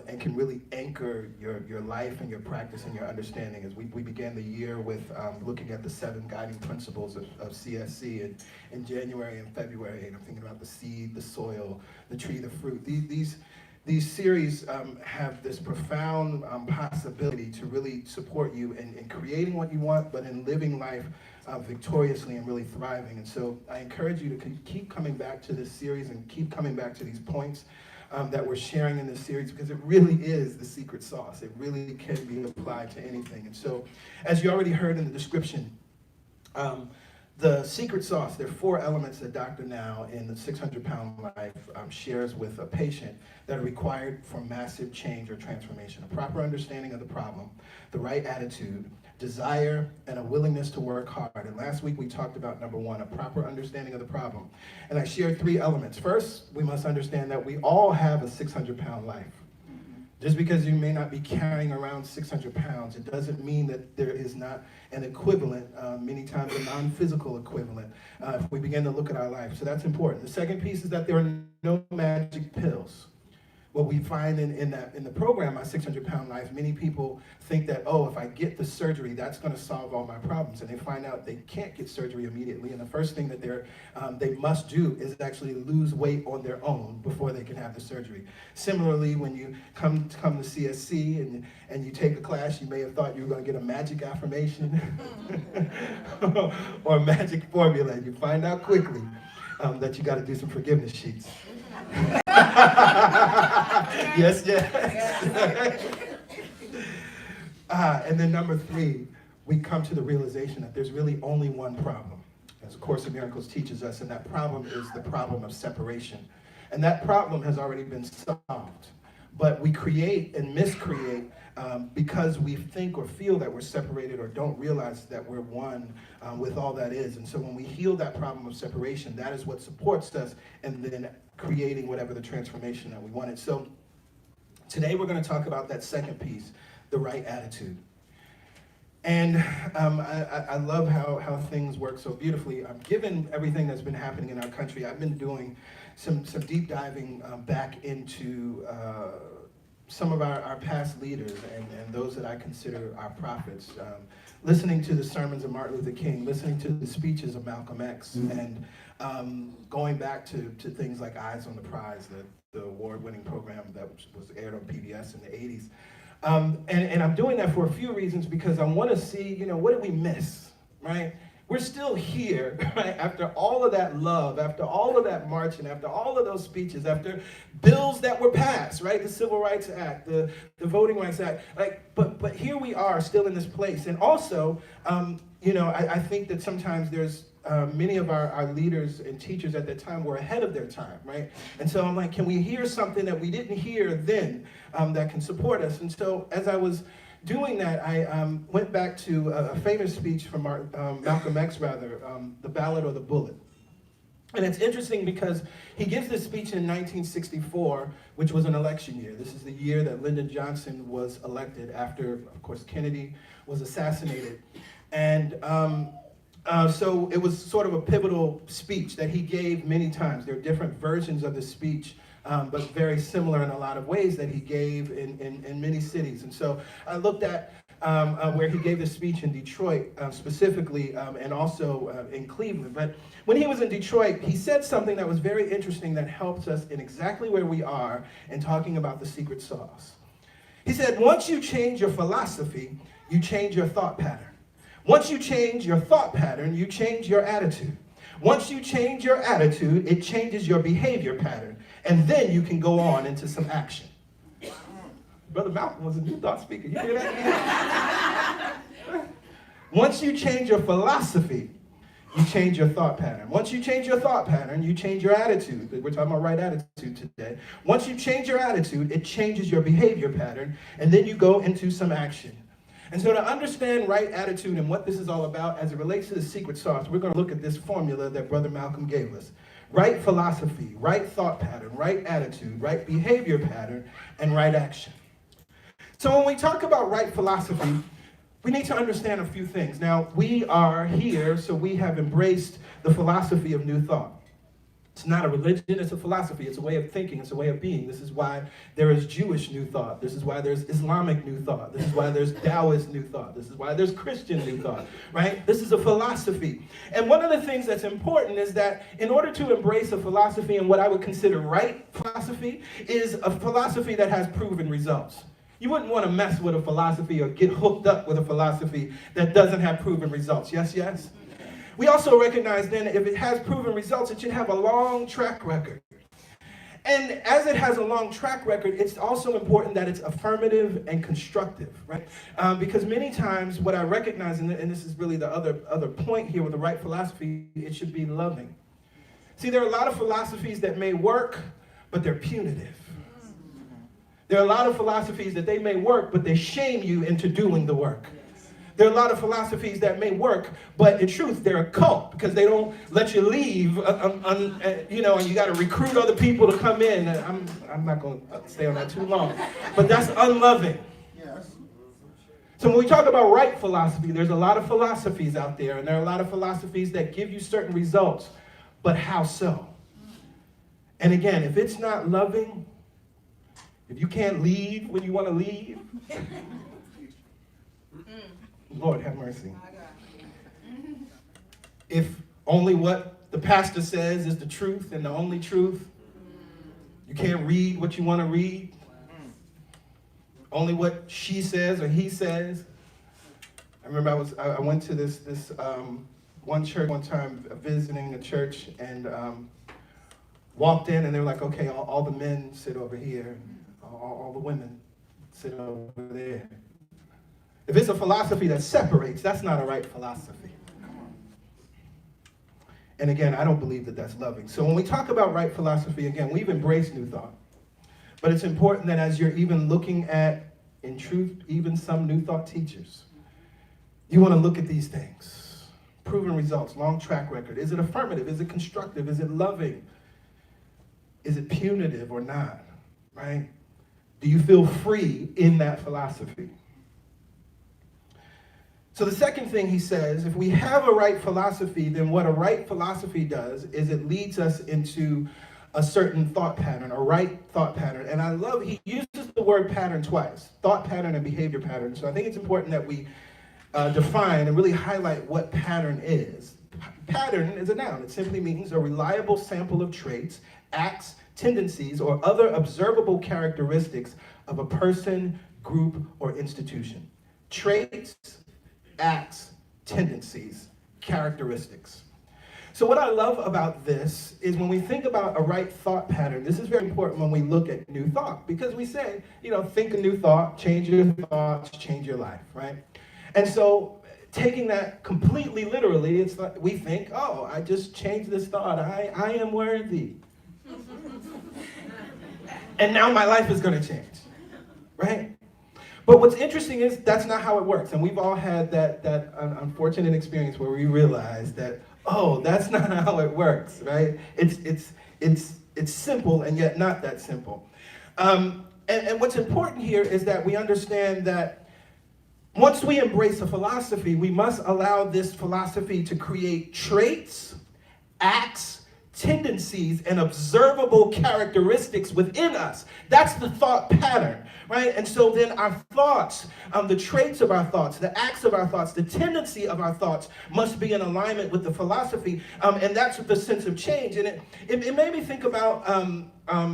and can really anchor your life and your practice and your understanding. As we began the year with looking at the 7 guiding principles of CSC in January and February, and I'm thinking about the seed, the soil, the tree, the fruit. These series have this profound possibility to really support you in creating what you want, but in living life victoriously and really thriving. And so I encourage you to keep coming back to this series and keep coming back to these points that we're sharing in this series, because it really is the secret sauce. It really can be applied to anything. And so, as you already heard in the description, the secret sauce, there are 4 elements that Dr. Now in the 600-Pound Life shares with a patient that are required for massive change or transformation: a proper understanding of the problem, the right attitude, desire, and a willingness to work hard. And last week we talked about number 1, a proper understanding of the problem. And I shared 3 elements. First, we must understand that we all have a 600-pound life. Just because you may not be carrying around 600 pounds, it doesn't mean that there is not an equivalent, many times a non-physical equivalent, if we begin to look at our life. So that's important. The second piece is that there are no magic pills. What we find in the program, My 600-Pound Life, many people think that, oh, if I get the surgery, that's going to solve all my problems. And they find out they can't get surgery immediately. And the first thing that they must do is actually lose weight on their own before they can have the surgery. Similarly, when you come to CSC and you take a class, you may have thought you were going to get a magic affirmation or a magic formula. And you find out quickly that you got to do some forgiveness sheets. Yes. And then number 3, we come to the realization that there's really only one problem, as A Course in Miracles teaches us, and that problem is the problem of separation. And that problem has already been solved. But we create and miscreate because we think or feel that we're separated, or don't realize that we're one with all that is. And so when we heal that problem of separation, that is what supports us, and then creating whatever the transformation that we wanted. So Today we're going to talk about that second piece, the right attitude. And I love how things work so beautifully. Given everything that's been happening in our country, I've been doing some deep diving back into some of our past leaders and those that I consider our prophets. Listening to the sermons of Martin Luther King, listening to the speeches of Malcolm X, and going back to things like Eyes on the Prize, the award-winning program that was aired on PBS in the 80s. And I'm doing that for a few reasons, because I want to see, what did we miss, right? We're still here, right? After all of that love, after all of that marching, after all of those speeches, after bills that were passed, right? The Civil Rights Act, the Voting Rights Act, but here we are still in this place. And also, I think that sometimes there's many of our leaders and teachers at that time were ahead of their time, right? And so I'm like, can we hear something that we didn't hear then that can support us? And so as I was doing that, I went back to a famous speech from Malcolm X, The Ballad or the Bullet. And it's interesting because he gives this speech in 1964, which was an election year. This is the year that Lyndon Johnson was elected after, of course, Kennedy was assassinated. And so it was sort of a pivotal speech that he gave many times. There are different versions of the speech, but very similar in a lot of ways that he gave in many cities. And so I looked at where he gave the speech in Detroit specifically, and also in Cleveland. But when he was in Detroit, he said something that was very interesting that helps us in exactly where we are in talking about the secret sauce. He said, once you change your philosophy, you change your thought pattern. Once you change your thought pattern, you change your attitude. Once you change your attitude, it changes your behavior pattern. And then you can go on into some action. Brother Malcolm was a New Thought speaker. You hear that? Once you change your philosophy, you change your thought pattern. Once you change your thought pattern, you change your attitude. We're talking about right attitude today. Once you change your attitude, it changes your behavior pattern, and then you go into some action. And so to understand right attitude and what this is all about as it relates to the secret sauce, we're going to look at this formula that Brother Malcolm gave us. Right philosophy, right thought pattern, right attitude, right behavior pattern, and right action. So when we talk about right philosophy, we need to understand a few things. Now, we are here, so we have embraced the philosophy of New Thought. It's not a religion, it's a philosophy. It's a way of thinking, it's a way of being. This is why there is Jewish New Thought. This is why there's Islamic New Thought. This is why there's Taoist New Thought. This is why there's Christian New Thought, right? This is a philosophy. And one of the things that's important is that in order to embrace a philosophy, and what I would consider right philosophy, is a philosophy that has proven results. You wouldn't want to mess with a philosophy or get hooked up with a philosophy that doesn't have proven results. Yes, yes? We also recognize then if it has proven results, it should have a long track record. And as it has a long track record, it's also important that it's affirmative and constructive, right? Because many times what I recognize, and this is really the other point here with the right philosophy, it should be loving. See, there are a lot of philosophies that may work, but they're punitive. There are a lot of philosophies that they may work, but they shame you into doing the work. There are a lot of philosophies that may work, but in truth, they're a cult because they don't let you leave, and you got to recruit other people to come in. I'm not going to stay on that too long, but that's unloving. Yes. So when we talk about right philosophy, there's a lot of philosophies out there, and there are a lot of philosophies that give you certain results, but how so? And again, if it's not loving, if you can't leave when you want to leave, Lord have mercy. If only what the pastor says is the truth and the only truth, you can't read what you want to read, only what she says or he says. I remember I went to this one church one time, visiting a church, and walked in, and they were like, okay, all the men sit over here, all the women sit over there. If it's a philosophy that separates, that's not a right philosophy. And again, I don't believe that that's loving. So when we talk about right philosophy, again, we've embraced New Thought. But it's important that as you're even looking at, in truth, even some New Thought teachers, you want to look at these things. Proven results, long track record. Is it affirmative? Is it constructive? Is it loving? Is it punitive or not? Right? Do you feel free in that philosophy? So the second thing he says, if we have a right philosophy, then what a right philosophy does is it leads us into a certain thought pattern, a right thought pattern. And I love, he uses the word pattern twice, thought pattern and behavior pattern. So I think it's important that we define and really highlight what pattern is. Pattern is a noun. It simply means a reliable sample of traits, acts, tendencies, or other observable characteristics of a person, group, or institution. Traits, acts, tendencies, characteristics. So what I love about this is when we think about a right thought pattern, this is very important when we look at new thought, because we say, think a new thought, change your thoughts, change your life, right? And so taking that completely literally, it's like we think, oh, I just changed this thought, I am worthy. And now my life is going to change, right? But what's interesting is that's not how it works. And we've all had that unfortunate experience where we realize that, oh, that's not how it works, right? It's simple and yet not that simple. And what's important here is that we understand that once we embrace a philosophy, we must allow this philosophy to create traits, acts, tendencies, and observable characteristics within us. That's the thought pattern, right? And so then our thoughts, the traits of our thoughts, the acts of our thoughts, the tendency of our thoughts must be in alignment with the philosophy, and that's the sense of change. And it made me think about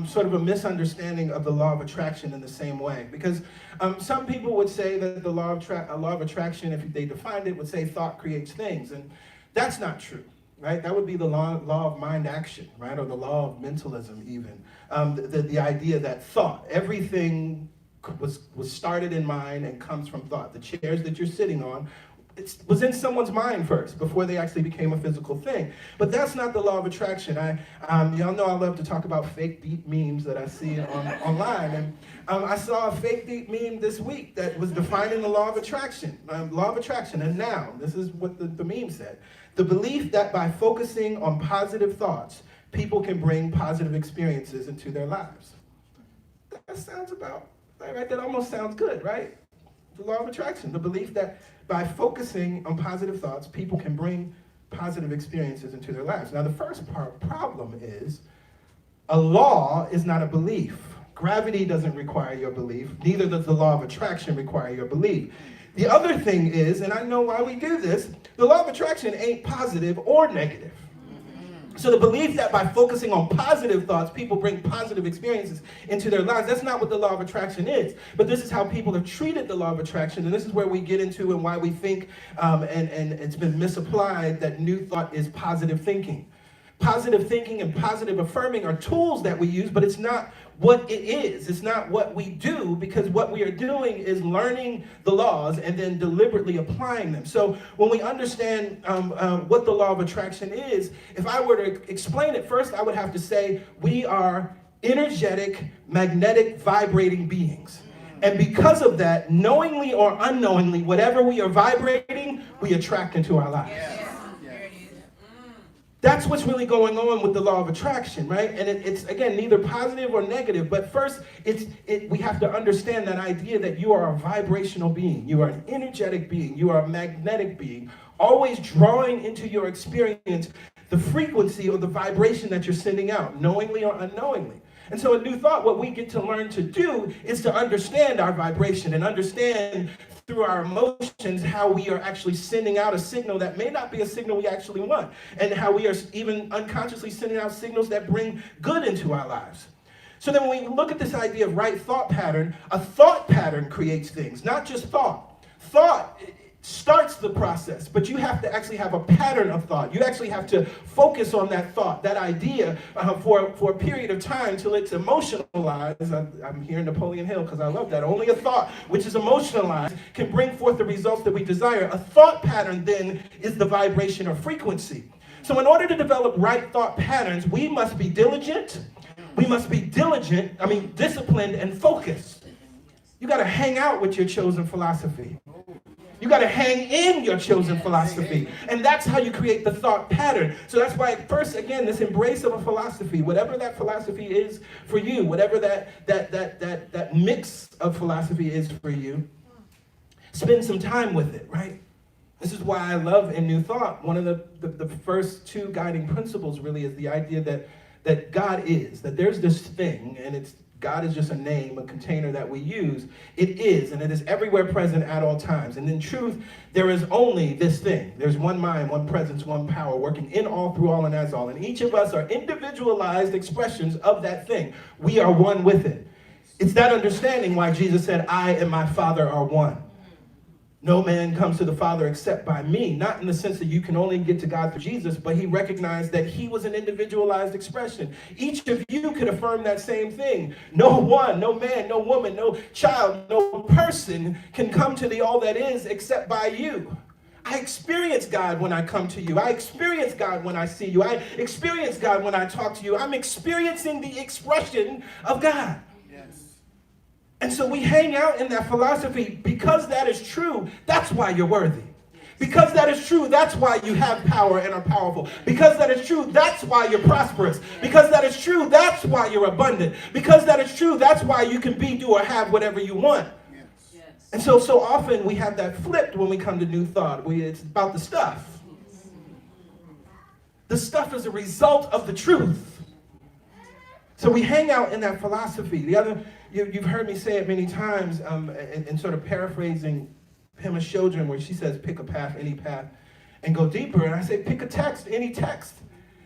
sort of a misunderstanding of the law of attraction in the same way, because some people would say that the law of attraction, if they defined it, would say thought creates things, and that's not true. Right? That would be the law of mind action, right? Or the law of mentalism even. The idea that thought, everything was started in mind and comes from thought. The chairs that you're sitting on, it was in someone's mind first before they actually became a physical thing. But that's not the law of attraction. Y'all know I love to talk about fake deep memes that I see online. And I saw a fake deep meme this week that was defining the law of attraction. Law of attraction, a noun. This is what the meme said. The belief that by focusing on positive thoughts, people can bring positive experiences into their lives. That sounds about right. That almost sounds good, right? The law of attraction. The belief that by focusing on positive thoughts, people can bring positive experiences into their lives. Now, the first problem is a law is not a belief. Gravity doesn't require your belief. Neither does the law of attraction require your belief. The other thing is, and I know why we do this, the law of attraction ain't positive or negative. So the belief that by focusing on positive thoughts, people bring positive experiences into their lives, that's not what the law of attraction is. But this is how people have treated the law of attraction, and this is where we get into and why we think, and it's been misapplied, that new thought is positive thinking. Positive thinking and positive affirming are tools that we use, but it's not what it is. It's not what we do, because what we are doing is learning the laws and then deliberately applying them. So when we understand what the law of attraction is, if I were to explain it first, I would have to say we are energetic, magnetic, vibrating beings. And because of that, knowingly or unknowingly, whatever we are vibrating, we attract into our lives. Yeah. That's what's really going on with the law of attraction, right? And it's again, neither positive or negative, but first, we have to understand that idea that you are a vibrational being, you are an energetic being, you are a magnetic being, always drawing into your experience the frequency or the vibration that you're sending out, knowingly or unknowingly. And so a new thought, what we get to learn to do is to understand our vibration and understand through our emotions how we are actually sending out a signal that may not be a signal we actually want, and how we are even unconsciously sending out signals that bring good into our lives. So then when we look at this idea of right thought pattern, a thought pattern creates things, not just thought. Thought starts the process, but you have to actually have a pattern of thought. You actually have to focus on that thought, that idea for a period of time till it's emotionalized. I'm hearing Napoleon Hill because I love that. Only a thought which is emotionalized can bring forth the results that we desire. A thought pattern then is the vibration or frequency. So in order to develop right thought patterns, we must be diligent. Disciplined and focused. You got to hang out with your chosen philosophy. You got got to hang in your chosen philosophy. And that's how you create the thought pattern. So that's why first, again, this embrace of a philosophy, whatever that philosophy is for you, whatever that mix of philosophy is for you, spend some time with it, right? This is why I love in New Thought, one of the first two guiding principles really is the idea that God is, that there's this thing, and God is just a name, a container that we use. It is, and it is everywhere present at all times. And in truth, there is only this thing. There's one mind, one presence, one power, working in all, through all, and as all. And each of us are individualized expressions of that thing. We are one with it. It's that understanding why Jesus said, I and my Father are one. No man comes to the Father except by me. Not in the sense that you can only get to God through Jesus, but he recognized that he was an individualized expression. Each of you could affirm that same thing. No one, no man, no woman, no child, no person can come to the all that is except by you. I experience God when I come to you. I experience God when I see you. I experience God when I talk to you. I'm experiencing the expression of God. And so we hang out in that philosophy because that is true. That's why you're worthy. Because that is true, that's why you have power and are powerful. Because that is true, that's why you're prosperous. Because that is true, that's why you're abundant. Because that is true, that's why you can be, do, or have whatever you want.
Yes.
And so often we have that flipped when we come to New Thought. It's about the stuff. The stuff is a result of the truth. So we hang out in that philosophy. The other, you've heard me say it many times, in sort of paraphrasing Pema Chodron, where she says, pick a path, any path, and go deeper. And I say, pick a text, any text,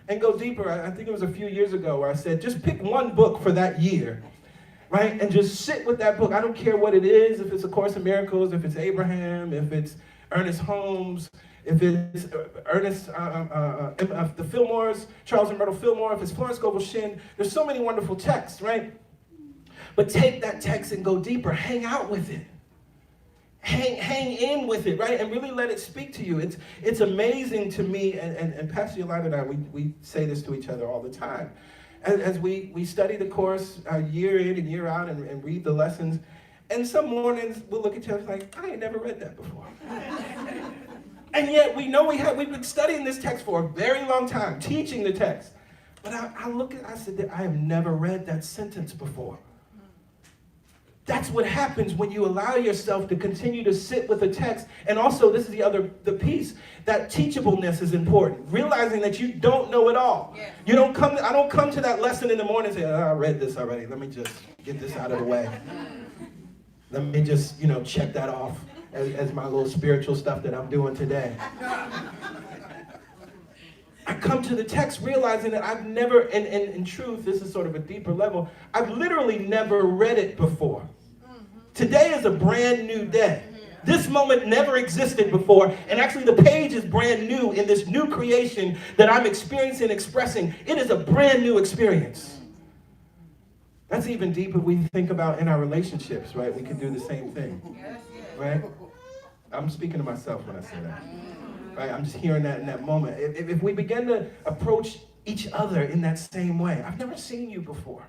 and go deeper. I think it was a few years ago where I said, just pick one book for that year, right? And just sit with that book. I don't care what it is, if it's A Course in Miracles, if it's Abraham, if it's Ernest Holmes, if it's the Fillmores, Charles and Myrtle Fillmore, if it's Florence Scovel Shinn. There's so many wonderful texts, right? But take that text and go deeper. Hang out with it. Hang in with it, right? And really let it speak to you. It's amazing to me, and Pastor Yolanda and I, we say this to each other all the time. As we study the course year in and year out and read the lessons, and some mornings we'll look at each other like, I ain't never read that before. And yet we know we've been studying this text for a very long time, teaching the text. But I said, I have never read that sentence before. That's what happens when you allow yourself to continue to sit with a text. And also, this is the piece, that teachableness is important. Realizing that you don't know it all. Yeah. I don't come to that lesson in the morning and say, I read this already. Let me just get this out of the way. Let me just, check that off as my little spiritual stuff that I'm doing today. I come to the text realizing that I've never, and in truth, this is sort of a deeper level, I've literally never read it before. Today is a brand new day. This moment never existed before, and actually the page is brand new in this new creation that I'm experiencing and expressing. It is a brand new experience. That's even deeper we think about in our relationships, right? We can do the same thing, right? I'm speaking to myself when I say that. Right? I'm just hearing that in that moment. If we begin to approach each other in that same way, I've never seen you before.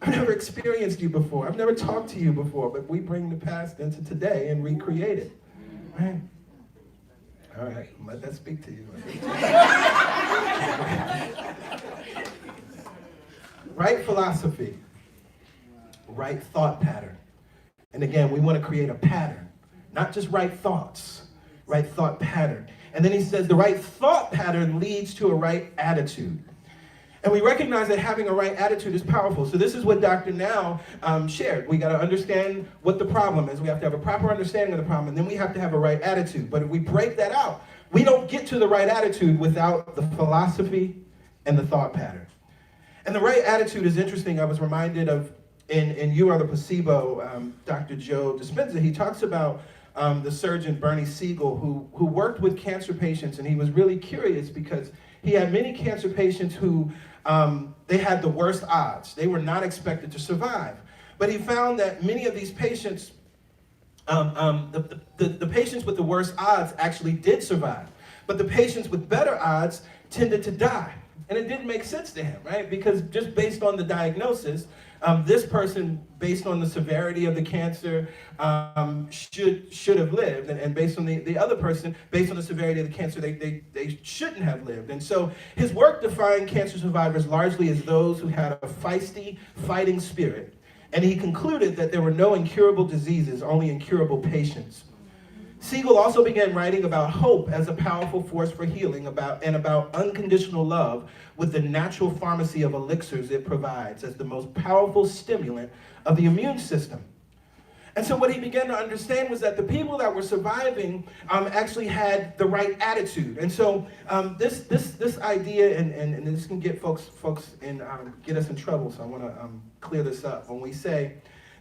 I've never experienced you before. I've never talked to you before, but we bring the past into today and recreate it. Right? All right, let that speak to you. Right philosophy, right thought pattern. And again, we want to create a pattern, not just right thoughts. Right thought pattern. And then he says the right thought pattern leads to a right attitude. And we recognize that having a right attitude is powerful. So this is what Dr. Now shared. We got to understand what the problem is. We have to have a proper understanding of the problem, and then we have to have a right attitude. But if we break that out, we don't get to the right attitude without the philosophy and the thought pattern. And the right attitude is interesting. I was reminded of in You Are the Placebo, Dr. Joe Dispenza. He talks about the surgeon Bernie Siegel, who worked with cancer patients, and he was really curious because he had many cancer patients who they had the worst odds. They were not expected to survive. But he found that many of these patients, the patients with the worst odds actually did survive. But the patients with better odds tended to die. And it didn't make sense to him, right? Because just based on the diagnosis, this person, based on the severity of the cancer, should have lived. And based on the other person, based on the severity of the cancer, they shouldn't have lived. And so his work defined cancer survivors largely as those who had a feisty, fighting spirit. And he concluded that there were no incurable diseases, only incurable patients. Siegel also began writing about hope as a powerful force for healing, about unconditional love with the natural pharmacy of elixirs it provides as the most powerful stimulant of the immune system. And so what he began to understand was that the people that were surviving actually had the right attitude. And so this idea, and this can get folks in, get us in trouble, so I want to clear this up. When we say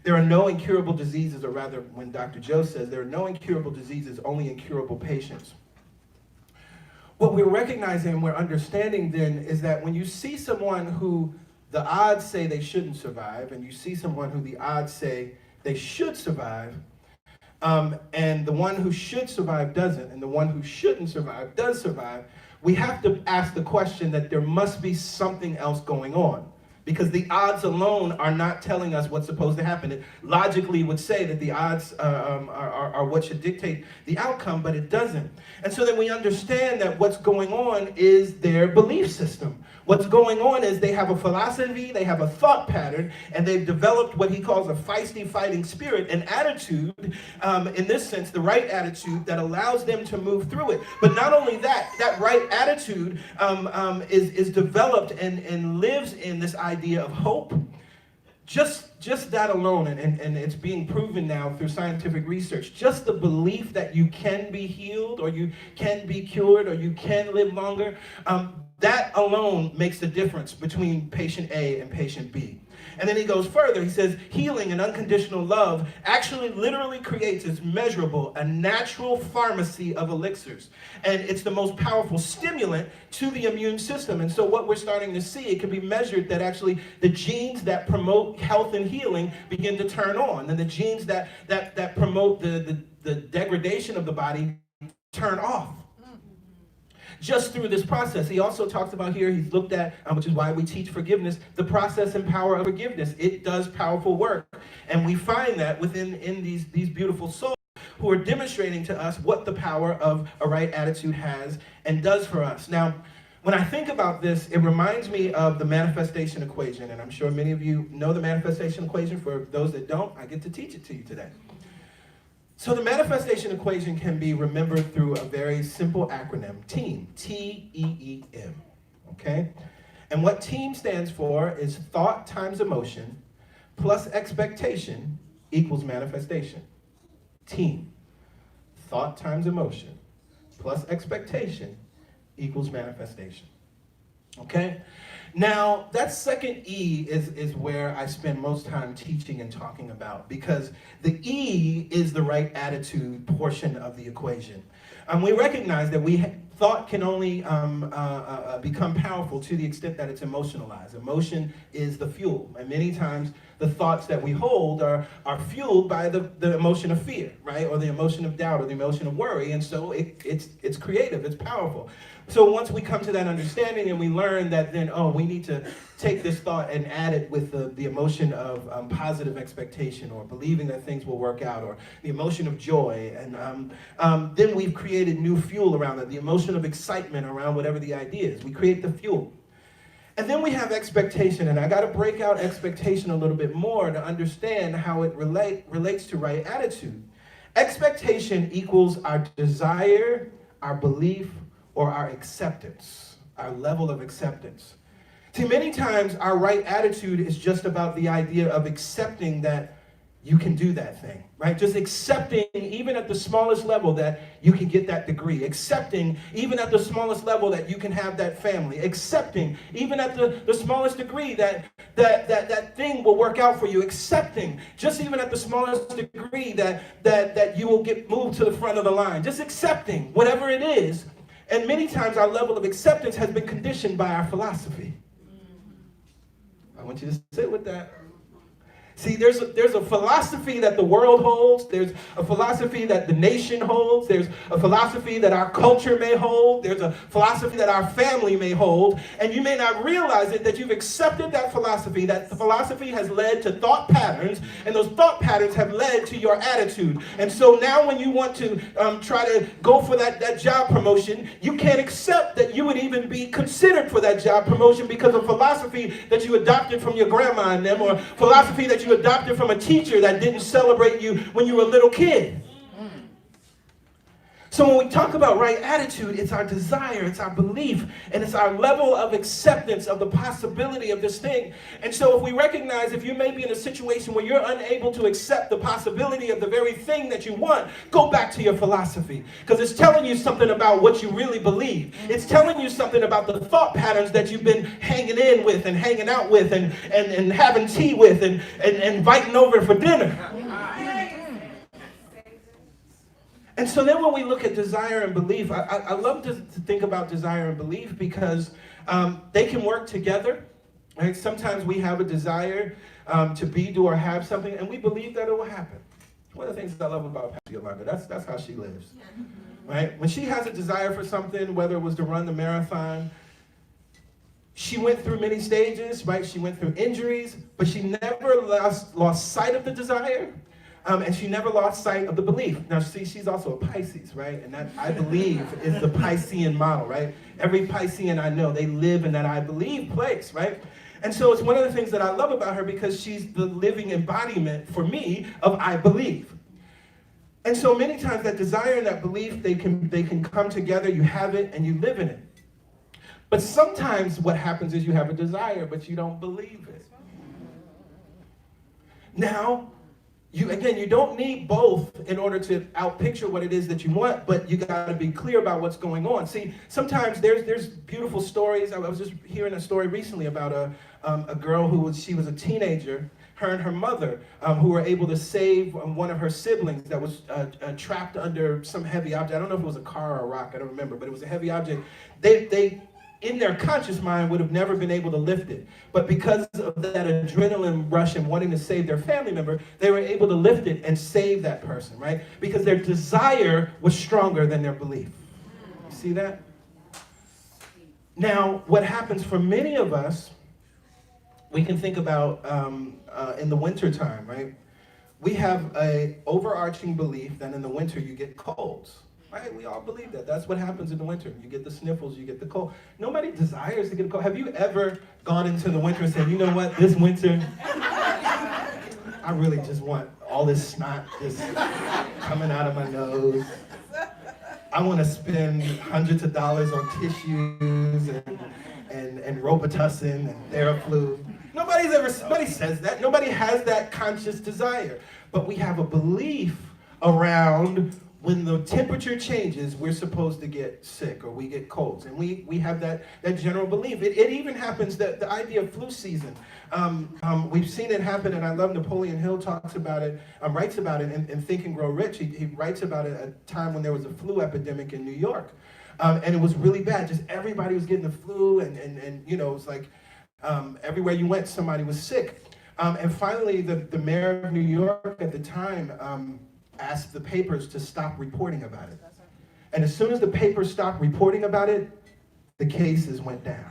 there are no incurable diseases, or rather when Dr. Joe says there are no incurable diseases, only incurable patients. What we're recognizing and we're understanding then is that when you see someone who the odds say they shouldn't survive, and you see someone who the odds say they should survive, and the one who should survive doesn't, and the one who shouldn't survive does survive, we have to ask the question that there must be something else going on. Because the odds alone are not telling us what's supposed to happen. It logically would say that the odds are what should dictate the outcome, but it doesn't. And so then we understand that what's going on is their belief system. What's going on is they have a philosophy, they have a thought pattern, and they've developed what he calls a feisty fighting spirit, an attitude, in this sense, the right attitude that allows them to move through it. But not only that, that right attitude is developed and lives in this idea of hope. Just that alone, and it's being proven now through scientific research, just the belief that you can be healed, or you can be cured, or you can live longer, that alone makes the difference between patient A and patient B. And then he goes further. He says, healing and unconditional love actually literally creates, it's measurable, a natural pharmacy of elixirs. And it's the most powerful stimulant to the immune system. And so what we're starting to see, it can be measured that actually the genes that promote health and healing begin to turn on. And the genes that promote the degradation of the body turn off. Just through this process. He also talks about here, he's looked at, which is why we teach forgiveness, the process and power of forgiveness. It does powerful work. And we find that within these beautiful souls who are demonstrating to us what the power of a right attitude has and does for us. Now, when I think about this, it reminds me of the manifestation equation. And I'm sure many of you know the manifestation equation. For those that don't, I get to teach it to you today. So the manifestation equation can be remembered through a very simple acronym, TEAM, T-E-E-M, okay? And what TEAM stands for is thought times emotion plus expectation equals manifestation. TEAM, thought times emotion plus expectation equals manifestation, okay? Now, that second E is where I spend most time teaching and talking about, because the E is the right attitude portion of the equation. We recognize that thought can only become powerful to the extent that it's emotionalized. Emotion is the fuel, and many times the thoughts that we hold are fueled by the emotion of fear, right? Or the emotion of doubt, or the emotion of worry, and so it's creative, it's powerful. So once we come to that understanding and we learn that then, we need to take this thought and add it with the emotion of positive expectation, or believing that things will work out, or the emotion of joy, and then we've created new fuel around it, the emotion of excitement around whatever the idea is. We create the fuel. And then we have expectation, and I got to break out expectation a little bit more to understand how it relates to right attitude. Expectation equals our desire, our belief, or our acceptance, our level of acceptance. See, many times our right attitude is just about the idea of accepting that you can do that thing, right? Just accepting, even at the smallest level, that you can get that degree. Accepting, even at the smallest level, that you can have that family. Accepting, even at the smallest degree, that thing will work out for you. Accepting, just even at the smallest degree, that you will get moved to the front of the line. Just accepting, whatever it is. And many times our level of acceptance has been conditioned by our philosophy. I want you to sit with that. See, there's a philosophy that the world holds. There's a philosophy that the nation holds. There's a philosophy that our culture may hold. There's a philosophy that our family may hold. And you may not realize it, that you've accepted that philosophy. That the philosophy has led to thought patterns, and those thought patterns have led to your attitude. And so now when you want to try to go for that job promotion, you can't accept that you would even be considered for that job promotion because of philosophy that you adopted from your grandma and them, or philosophy that you adopted from a teacher that didn't celebrate you when you were a little kid. So when we talk about right attitude, it's our desire, it's our belief, and it's our level of acceptance of the possibility of this thing. And so if we recognize, if you may be in a situation where you're unable to accept the possibility of the very thing that you want, go back to your philosophy, because it's telling you something about what you really believe. It's telling you something about the thought patterns that you've been hanging in with and hanging out with and having tea with and inviting over for dinner. And so then when we look at desire and belief, I love to think about desire and belief because they can work together. Right? Sometimes we have a desire to be, do, or have something, and we believe that it will happen. One of the things I love about Pastor Yolanda, that's how she lives. Right? When she has a desire for something, whether it was to run the marathon, she went through many stages, right? She went through injuries, but she never lost sight of the desire. And she never lost sight of the belief. Now, see, she's also a Pisces, right? And that, I believe, is the Piscean model, right? Every Piscean I know, they live in that I believe place, right? And so it's one of the things that I love about her because she's the living embodiment, for me, of I believe. And so many times that desire and that belief, they can come together, you have it, and you live in it. But sometimes what happens is you have a desire, but you don't believe it. Now, you don't need both in order to outpicture what it is that you want, but you got to be clear about what's going on. See, sometimes there's beautiful stories. I was just hearing a story recently about a girl she was a teenager, her and her mother, who were able to save one of her siblings that was trapped under some heavy object. I don't know if it was a car or a rock, I don't remember, but it was a heavy object. They in their conscious mind would have never been able to lift it. But because of that adrenaline rush and wanting to save their family member, they were able to lift it and save that person, right? Because their desire was stronger than their belief. You see that? Now, what happens for many of us, we can think about in the winter time, right? We have an overarching belief that in the winter you get colds. Right? We all believe that. That's what happens in the winter. You get the sniffles, you get the cold. Nobody desires to get a cold. Have you ever gone into the winter and said, you know what, this winter, I really just want all this snot just coming out of my nose. I want to spend hundreds of dollars on tissues and Robitussin and Theraflu. Nobody says that. Nobody has that conscious desire. But we have a belief around when the temperature changes, we're supposed to get sick or we get colds. And we have that general belief. It even happens, that the idea of flu season. We've seen it happen, and I love Napoleon Hill talks about it, writes about it in Think and Grow Rich. He writes about it at a time when there was a flu epidemic in New York. And it was really bad. Just everybody was getting the flu, and you know, it was like everywhere you went, somebody was sick. And finally, the mayor of New York at the time asked the papers to stop reporting about it. And as soon as the papers stopped reporting about it, the cases went down.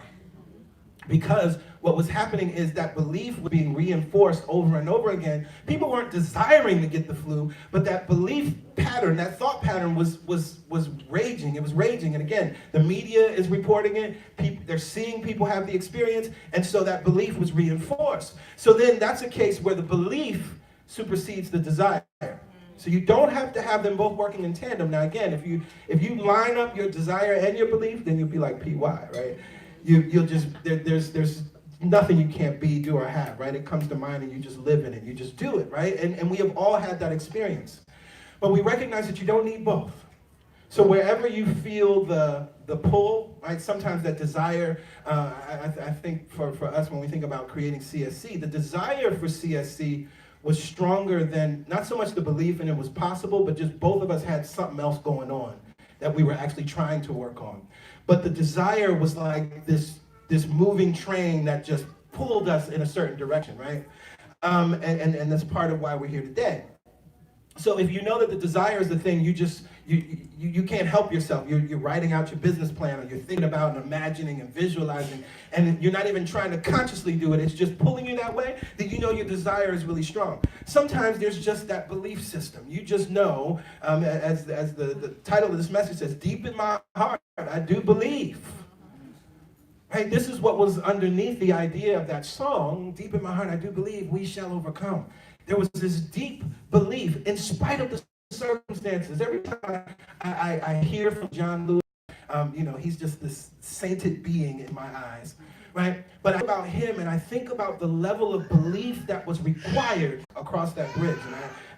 Because what was happening is that belief was being reinforced over and over again. People weren't desiring to get the flu, but that belief pattern, that thought pattern was raging. It was raging. And again, the media is reporting it. They're seeing people have the experience. And so that belief was reinforced. So then that's a case where the belief supersedes the desire. So you don't have to have them both working in tandem. Now again, if you line up your desire and your belief, then you'll be like PY, right? You'll just, there's nothing you can't be, do, or have, right? It comes to mind and you just live in it, you just do it, right? And we have all had that experience. But we recognize that you don't need both. So wherever you feel the pull, right? Sometimes that desire, I think for us when we think about creating CSC, the desire for CSC was stronger than, not so much the belief in it was possible, but just both of us had something else going on that we were actually trying to work on. But the desire was like this moving train that just pulled us in a certain direction, right? And that's part of why we're here today. So if you know that the desire is the thing, you can't help yourself. You're writing out your business plan, or you're thinking about and imagining and visualizing, and you're not even trying to consciously do it. It's just pulling you that way, that you know your desire is really strong. Sometimes there's just that belief system. You just know, as the title of this message says, deep in my heart, I do believe. Right? This is what was underneath the idea of that song, deep in my heart, I do believe we shall overcome. There was this deep belief in spite of the circumstances. Every time I hear from John Lewis, he's just this sainted being in my eyes, right? But I think about him and I think about the level of belief that was required across that bridge.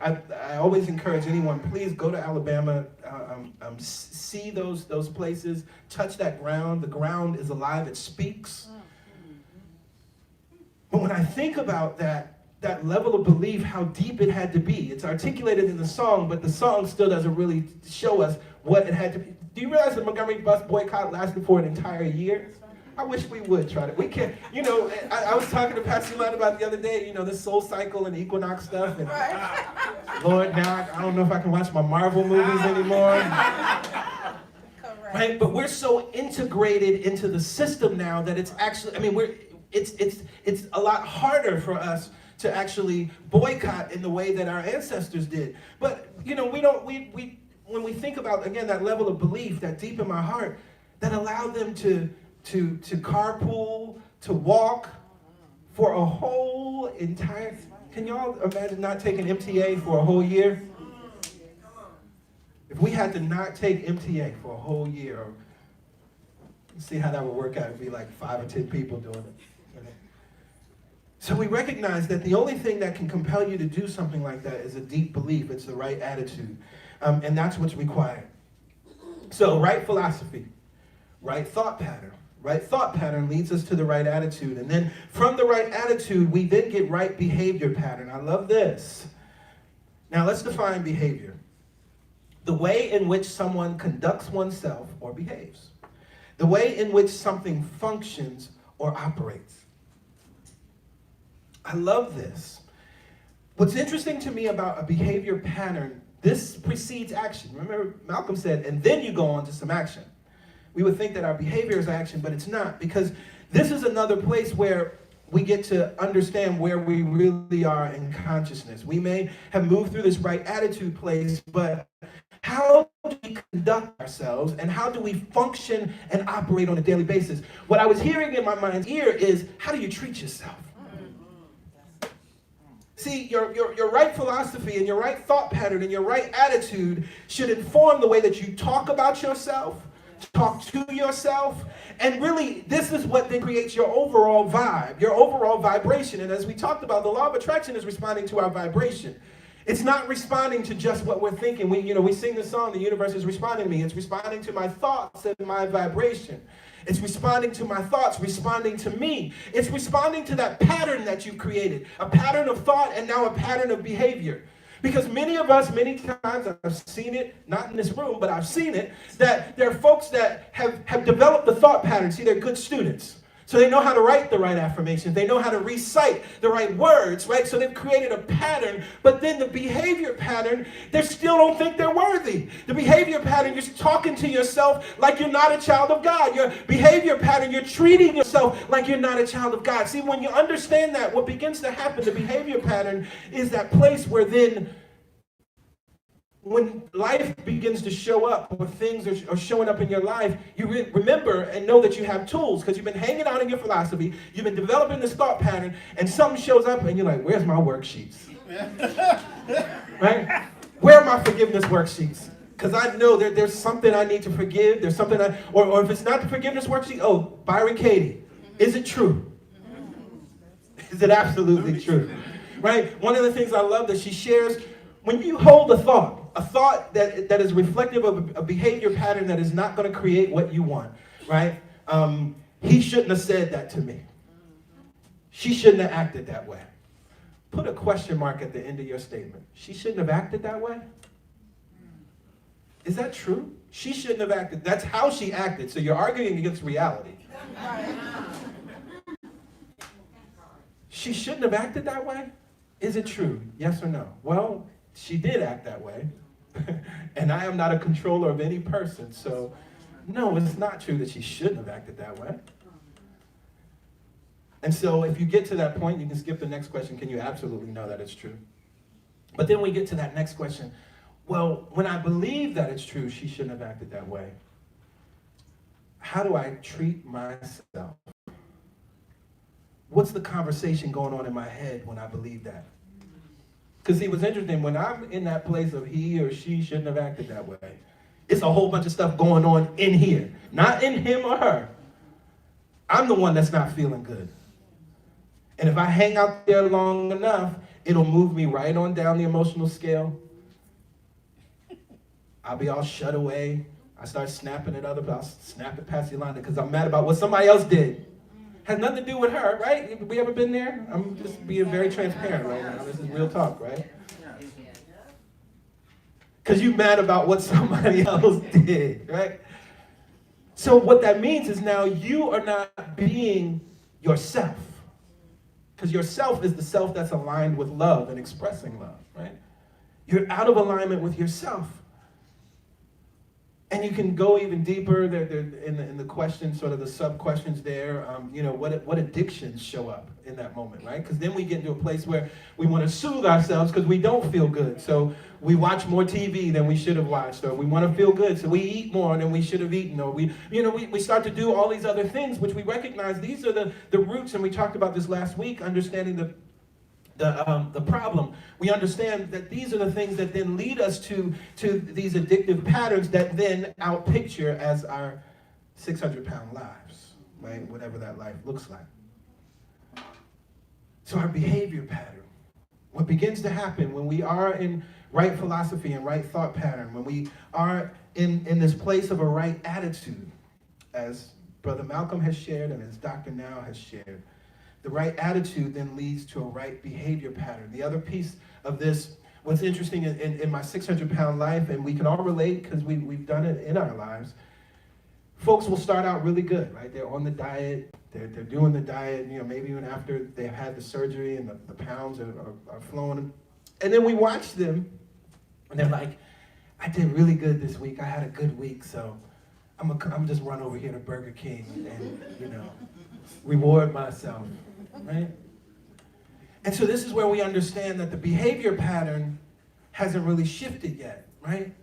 And I always encourage anyone, please go to Alabama, see those places, touch that ground. The ground is alive, it speaks. But when I think about that level of belief, how deep it had to be. It's articulated in the song, but the song still doesn't really show us what it had to be. Do you realize the Montgomery bus boycott lasted for an entire year? I wish we would try to. We can't, I was talking to Pastor Lynn about the other day, this Soul Cycle and Equinox stuff. And Lord, now I don't know if I can watch my Marvel movies anymore. Right? But we're so integrated into the system now that it's actually, it's a lot harder for us to actually boycott in the way that our ancestors did. But, when we think about, again, that level of belief, that deep in my heart, that allowed them to carpool, to walk for a whole entire, can y'all imagine not taking MTA for a whole year? If we had to not take MTA for a whole year, see how that would work out. It'd be like 5 or 10 people doing it. So we recognize that the only thing that can compel you to do something like that is a deep belief. It's the right attitude. And that's what's required. So right philosophy, right thought pattern. Right thought pattern leads us to the right attitude. And then from the right attitude, we then get right behavior pattern. I love this. Now let's define behavior. The way in which someone conducts oneself or behaves. The way in which something functions or operates. I love this. What's interesting to me about a behavior pattern, this precedes action. Remember, Malcolm said, and then you go on to some action. We would think that our behavior is action, but it's not, because this is another place where we get to understand where we really are in consciousness. We may have moved through this right attitude place, but how do we conduct ourselves and how do we function and operate on a daily basis? What I was hearing in my mind's ear is, how do you treat yourself? See, your right philosophy and your right thought pattern and your right attitude should inform the way that you talk about yourself, talk to yourself, and really this is what then creates your overall vibe, your overall vibration. And as we talked about, the law of attraction is responding to our vibration. It's not responding to just what we're thinking. We sing the song, the universe is responding to me. It's responding to my thoughts and my vibration. It's responding to my thoughts, responding to me. It's responding to that pattern that you've created, a pattern of thought and now a pattern of behavior. Because many of us, many times, I've seen it, not in this room, but I've seen it, that there are folks that have developed the thought pattern. See, they're good students. So they know how to write the right affirmations. They know how to recite the right words, right? So they've created a pattern, but then the behavior pattern, they still don't think they're worthy. The behavior pattern, you're talking to yourself like you're not a child of God. Your behavior pattern, you're treating yourself like you're not a child of God. See, when you understand that, what begins to happen, the behavior pattern is that place where then when life begins to show up, or things are showing up in your life, you remember and know that you have tools, because you've been hanging out in your philosophy, you've been developing this thought pattern, and something shows up and you're like, where's my worksheets? Right? Where are my forgiveness worksheets? Because I know there's something I need to forgive, there's something or if it's not the forgiveness worksheet, oh, Byron Katie, is it true? Is it absolutely true? Right? One of the things I love that she shares, when you hold a thought that is reflective of a behavior pattern that is not going to create what you want, right? He shouldn't have said that to me. She shouldn't have acted that way. Put a question mark at the end of your statement. She shouldn't have acted that way? Is that true? She shouldn't have acted. That's how she acted. So you're arguing against reality. She shouldn't have acted that way? Is it true? Yes or no? Well, she did act that way. And I am not a controller of any person, so no, it's not true that she shouldn't have acted that way. And so if you get to that point, you can skip the next question. Can you absolutely know that it's true? But then we get to that next question. Well, when I believe that it's true, she shouldn't have acted that way. How do I treat myself? What's the conversation going on in my head when I believe that? Because see, what's interesting, when I'm in that place of he or she shouldn't have acted that way, it's a whole bunch of stuff going on in here, not in him or her. I'm the one that's not feeling good. And if I hang out there long enough, it'll move me right on down the emotional scale. I'll be all shut away. I start snapping at other people. I'll snap at Pastor Yolanda because I'm mad about what somebody else did. Has nothing to do with her, right? We ever been there? I'm just being very transparent right now. This is real talk, right? Because you're mad about what somebody else did, right? So what that means is now you are not being yourself. Because yourself is the self that's aligned with love and expressing love, right? You're out of alignment with yourself. And you can go even deeper in the questions, sort of the sub-questions there, what addictions show up in that moment, right? Because then we get into a place where we want to soothe ourselves because we don't feel good. So we watch more TV than we should have watched, or we want to feel good, so we eat more than we should have eaten, or we start to do all these other things, which we recognize these are the roots, and we talked about this last week, understanding the problem. We understand that these are the things that then lead us to these addictive patterns that then outpicture as our 600-pound lives, right? Whatever that life looks like. So our behavior pattern, what begins to happen when we are in right philosophy and right thought pattern, when we are in this place of a right attitude, as Brother Malcolm has shared and as Dr. Now has shared, the right attitude then leads to a right behavior pattern. The other piece of this, what's interesting in my 600-pound life, and we can all relate because we've done it in our lives, folks will start out really good, right? They're on the diet, they're doing the diet, maybe even after they've had the surgery and the pounds are flowing. And then we watch them, and they're like, I did really good this week. I had a good week, so I'm just run over here to Burger King and, reward myself. Right? And so this is where we understand that the behavior pattern hasn't really shifted yet, right?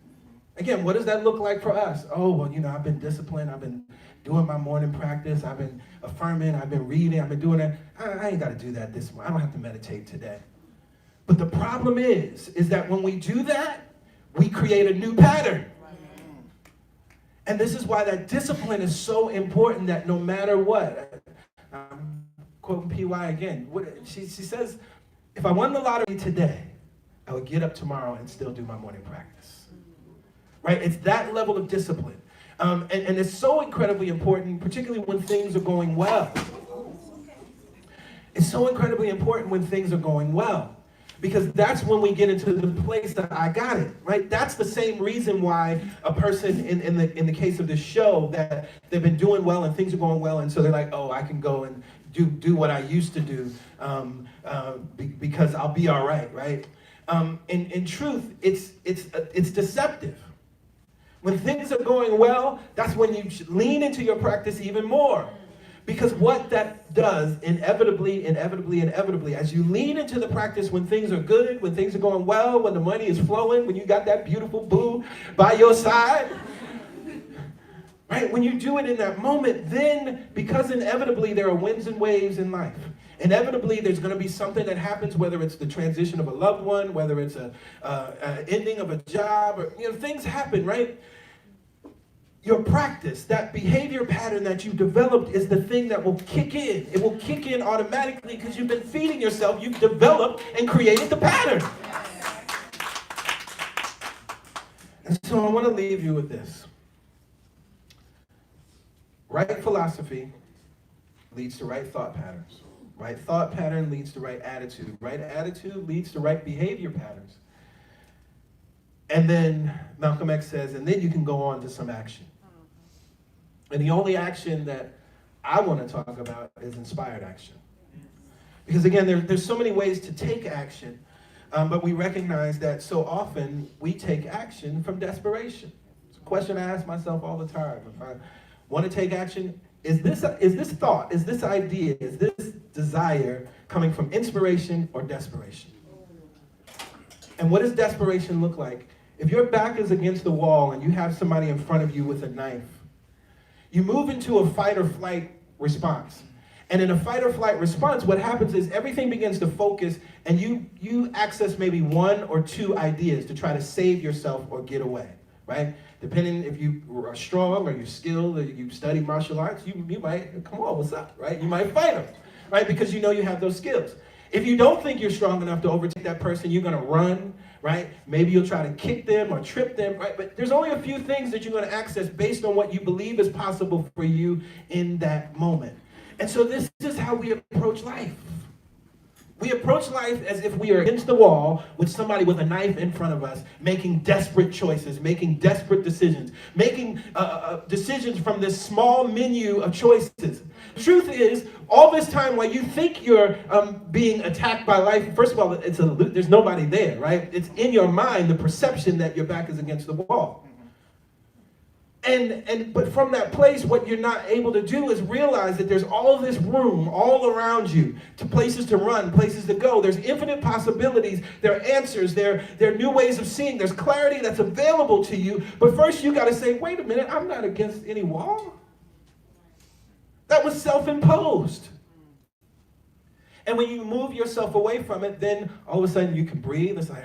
Again, what does that look like for us? Oh, well, I've been disciplined. I've been doing my morning practice. I've been affirming. I've been reading. I've been doing that. I ain't got to do that this morning. I don't have to meditate today. But the problem is that when we do that, we create a new pattern. And this is why that discipline is so important, that no matter what, quoting PY again, she says, if I won the lottery today, I would get up tomorrow and still do my morning practice. Right? It's that level of discipline. And it's so incredibly important, particularly when things are going well. It's so incredibly important when things are going well. Because that's when we get into the place that I got it, right? That's the same reason why a person in the case of this show, that they've been doing well and things are going well, and so they're like, oh, I can go and do what I used to do because I'll be all right? In truth, it's deceptive. When things are going well, that's when you should lean into your practice even more. Because what that does, inevitably, as you lean into the practice when things are good, when things are going well, when the money is flowing, when you got that beautiful boo by your side, right? When you do it in that moment, then, because inevitably there are winds and waves in life, inevitably there's going to be something that happens, whether it's the transition of a loved one, whether it's a ending of a job, or things happen, right? Your practice, that behavior pattern that you've developed, is the thing that will kick in. It will kick in automatically because you've been feeding yourself. You've developed and created the pattern. And so I want to leave you with this. Right philosophy leads to right thought patterns. Right thought pattern leads to right attitude. Right attitude leads to right behavior patterns. And then Malcolm X says, and then you can go on to some action. And the only action that I want to talk about is inspired action. Because again, there's so many ways to take action, but we recognize that so often we take action from desperation. It's a question I ask myself all the time. If I want to take action, is this thought, is this idea, is this desire coming from inspiration or desperation? And what does desperation look like? If your back is against the wall and you have somebody in front of you with a knife, you move into a fight or flight response. And in a fight or flight response, what happens is everything begins to focus, and you access maybe one or two ideas to try to save yourself or get away, right? Depending if you are strong or you're skilled or you study martial arts, you might, come on, what's up, right? You might fight them, right? Because you know you have those skills. If you don't think you're strong enough to overtake that person, you're gonna run, right? Maybe you'll try to kick them or trip them, right? But there's only a few things that you're gonna access based on what you believe is possible for you in that moment. And so this is how we approach life. We approach life as if we are against the wall with somebody with a knife in front of us, making desperate choices, making desperate decisions, making decisions from this small menu of choices. The truth is, all this time while you think you're being attacked by life, first of all, there's nobody there, right? It's in your mind, the perception that your back is against the wall. But from that place, what you're not able to do is realize that there's all this room all around you, to places to run, places to go. There's infinite possibilities. There are answers. There are new ways of seeing. There's clarity that's available to you. But first, you got to say, wait a minute, I'm not against any wall. That was self-imposed. And when you move yourself away from it, then all of a sudden you can breathe. It's like,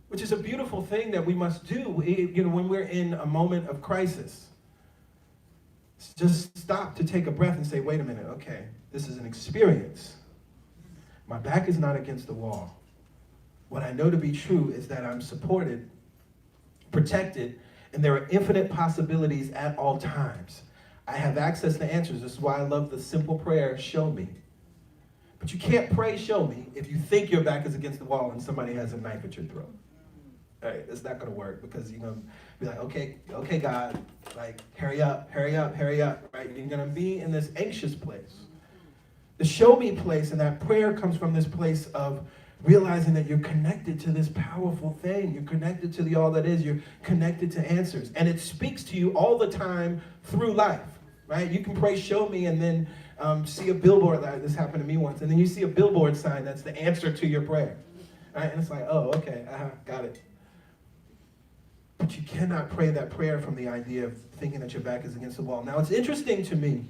which is a beautiful thing that we must do, when we're in a moment of crisis. Just stop to take a breath and say, wait a minute, okay, this is an experience. My back is not against the wall. What I know to be true is that I'm supported, protected, and there are infinite possibilities at all times. I have access to answers. This is why I love the simple prayer, show me. But you can't pray, show me, if you think your back is against the wall and somebody has a knife at your throat. Right, it's not going to work, because you're going to be like, okay, God, like, hurry up, right? You're going to be in this anxious place. The show me place, and that prayer comes from this place of realizing that you're connected to this powerful thing. You're connected to the all that is. You're connected to answers. And it speaks to you all the time through life, right? You can pray, show me, and then see a billboard. Like this happened to me once. And then you see a billboard sign that's the answer to your prayer, right? And it's like, oh, okay, got it. But you cannot pray that prayer from the idea of thinking that your back is against the wall. Now, it's interesting to me,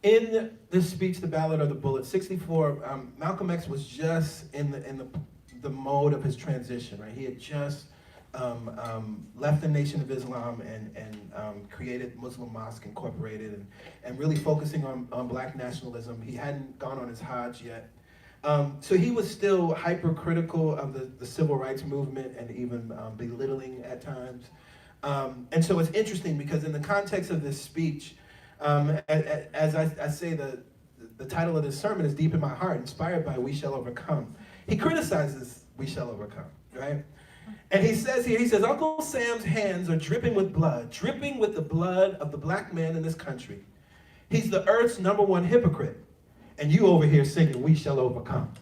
in this speech, The Ballad of the Bullet, 64, Malcolm X was just in the mode of his transition, right? He had just left the Nation of Islam and created Muslim Mosque Incorporated and really focusing on black nationalism. He hadn't gone on his Hajj yet. So he was still hypercritical of the civil rights movement and even belittling at times. And so it's interesting because in the context of this speech, as I say, the title of this sermon is Deep in My Heart, inspired by We Shall Overcome. He criticizes We Shall Overcome, right? And he says here, Uncle Sam's hands are dripping with the blood of the black man in this country. He's the earth's #1 hypocrite. And you over here singing, we shall overcome.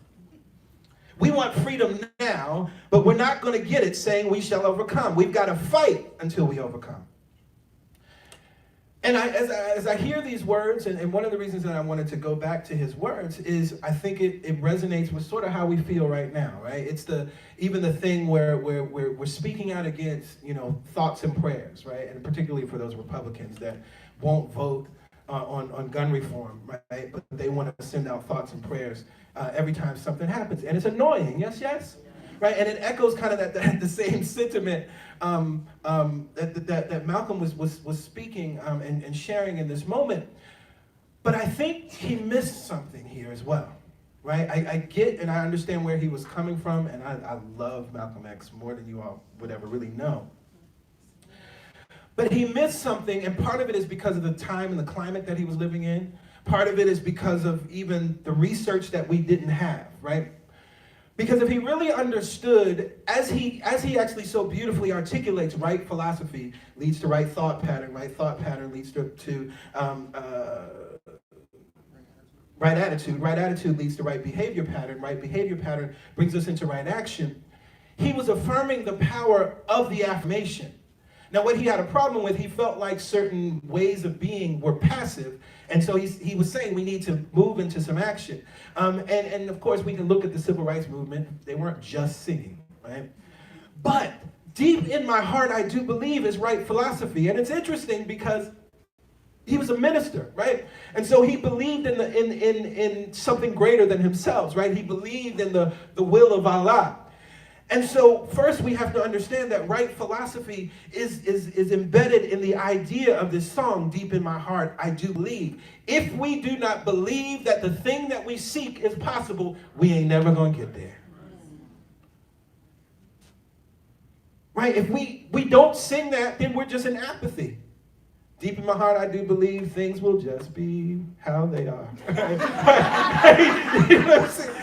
We want freedom now, but we're not going to get it saying we shall overcome. We've got to fight until we overcome. And as I hear these words, and one of the reasons that I wanted to go back to his words is I think it resonates with sort of how we feel right now, right? It's even the thing where we're speaking out against, thoughts and prayers, right? And particularly for those Republicans that won't vote on gun reform, right? But they want to send out thoughts and prayers every time something happens. And it's annoying, yes? Right? And it echoes kind of the same sentiment that Malcolm was speaking and sharing in this moment. But I think he missed something here as well, right? I get and I understand where he was coming from, and I love Malcolm X more than you all would ever really know. But he missed something, and part of it is because of the time and the climate that he was living in. Part of it is because of even the research that we didn't have, right? Because if he really understood, as he actually so beautifully articulates, right philosophy leads to right thought pattern leads to right attitude. Right attitude leads to right behavior pattern. Right behavior pattern brings us into right action. He was affirming the power of the affirmation. Now, what he had a problem with, he felt like certain ways of being were passive. And so he was saying we need to move into some action. And of course, we can look at the civil rights movement. They weren't just singing, right? But deep in my heart, I do believe is right philosophy. And it's interesting because he was a minister, right? And so he believed in something greater than himself, right? He believed in the will of Allah. And so first we have to understand that right philosophy is embedded in the idea of this song, deep in my heart, I do believe. If we do not believe that the thing that we seek is possible, we ain't never gonna get there. Right? If we don't sing that, then we're just in apathy. Deep in my heart, I do believe things will just be how they are. You know what I'm saying?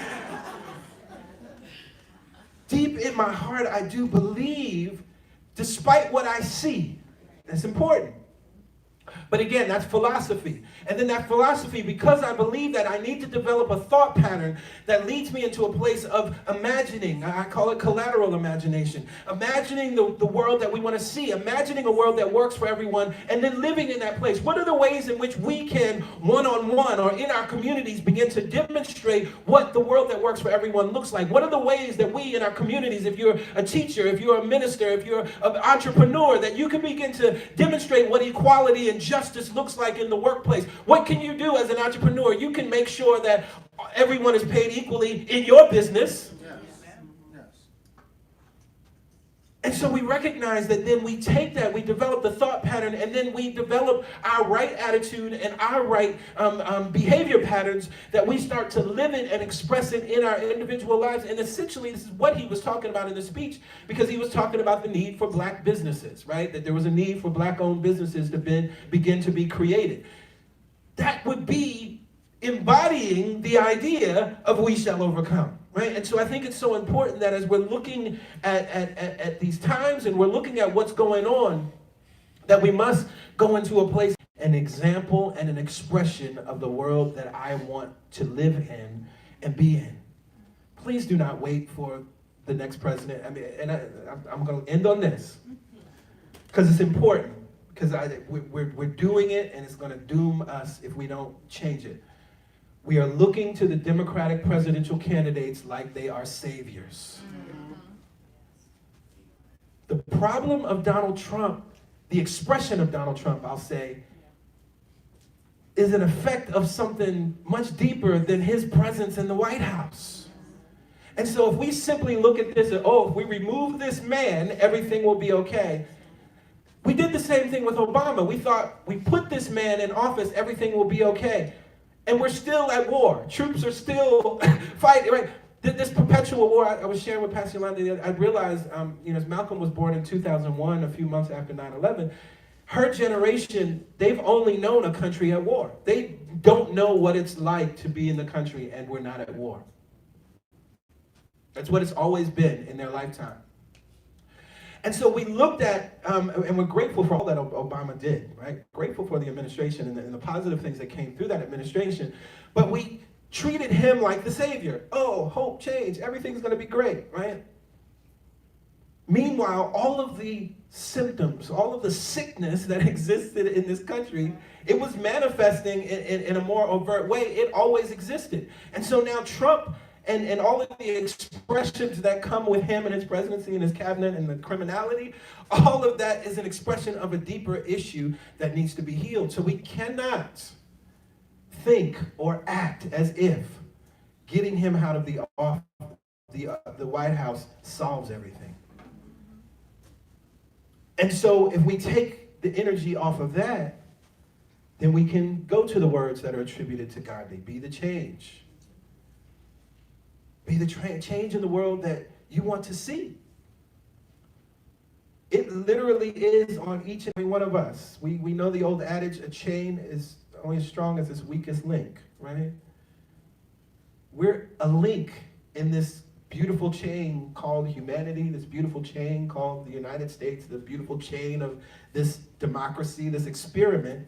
Deep in my heart, I do believe, despite what I see. That's important. But again, that's philosophy. And then that philosophy, because I believe that, I need to develop a thought pattern that leads me into a place of imagining. I call it collateral imagination. Imagining the world that we want to see. Imagining a world that works for everyone, and then living in that place. What are the ways in which we can, one-on-one or in our communities, begin to demonstrate what the world that works for everyone looks like? What are the ways that we in our communities, if you're a teacher, if you're a minister, if you're an entrepreneur, that you can begin to demonstrate what equality and justice looks like in the workplace? What can you do as an entrepreneur? You can make sure that everyone is paid equally in your business. And so we recognize that then we take that, we develop the thought pattern, and then we develop our right attitude and our right behavior patterns that we start to live it and express it in our individual lives. And essentially, this is what he was talking about in the speech, because he was talking about the need for black businesses, right? That there was a need for black-owned businesses to begin to be created. That would be embodying the idea of we shall overcome. Right? And so I think it's so important that as we're looking at these times and we're looking at what's going on, that we must go into a place, an example and an expression of the world that I want to live in and be in. Please do not wait for the next president. I mean, and I'm going to end on this because it's important, because we're doing it and it's going to doom us if we don't change it. We are looking to the Democratic presidential candidates like they are saviors. The problem of Donald Trump, the expression of Donald Trump, I'll say, is an effect of something much deeper than his presence in the White House. And so if we simply look at this and, oh, if we remove this man, everything will be okay. We did the same thing with Obama. We thought, we put this man in office, everything will be okay. And we're still at war. Troops are still fighting, right? This perpetual war, I was sharing with Pastor Yolanda, I realized, as Malcolm was born in 2001, a few months after 9/11, her generation, they've only known a country at war. They don't know what it's like to be in the country and we're not at war. That's what it's always been in their lifetime. And so we looked at, and we're grateful for all that Obama did, right? Grateful for the administration and the positive things that came through that administration. But we treated him like the savior. Oh, hope, change, everything's going to be great, right? Meanwhile, all of the symptoms, all of the sickness that existed in this country, it was manifesting in a more overt way. It always existed. And so now Trump and all of the expressions that come with him and his presidency and his cabinet and the criminality, all of that is an expression of a deeper issue that needs to be healed. So we cannot think or act as if getting him out of the White House solves everything. And so if we take the energy off of that, then we can go to the words that are attributed to God. They be the change. Be the change in the world that you want to see. It literally is on each and every one of us. We know the old adage, a chain is only as strong as its weakest link, right? We're a link in this beautiful chain called humanity, this beautiful chain called the United States, the beautiful chain of this democracy, this experiment.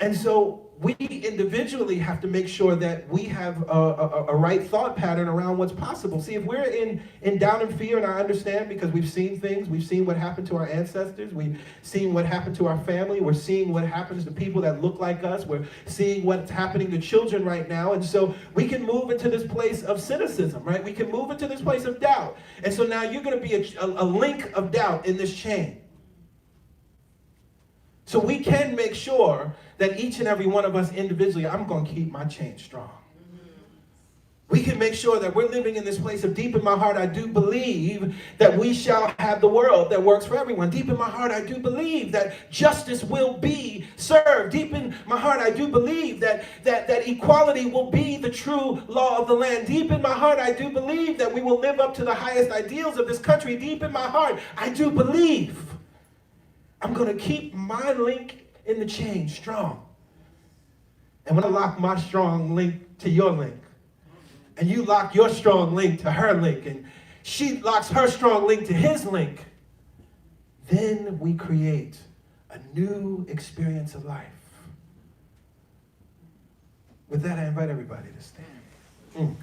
And so we individually have to make sure that we have a right thought pattern around what's possible. See, if we're in doubt and fear, and I understand because we've seen things, we've seen what happened to our ancestors, we've seen what happened to our family, we're seeing what happens to people that look like us, we're seeing what's happening to children right now, and so we can move into this place of cynicism, right? We can move into this place of doubt. And so now you're going to be a link of doubt in this chain. So we can make sure that each and every one of us individually, I'm going to keep my chain strong. We can make sure that we're living in this place of deep in my heart, I do believe that we shall have the world that works for everyone. Deep in my heart, I do believe that justice will be served. Deep in my heart, I do believe that equality will be the true law of the land. Deep in my heart, I do believe that we will live up to the highest ideals of this country. Deep in my heart, I do believe. I'm going to keep my link in the chain strong. And when I lock my strong link to your link, and you lock your strong link to her link, and she locks her strong link to his link, then we create a new experience of life. With that, I invite everybody to stand.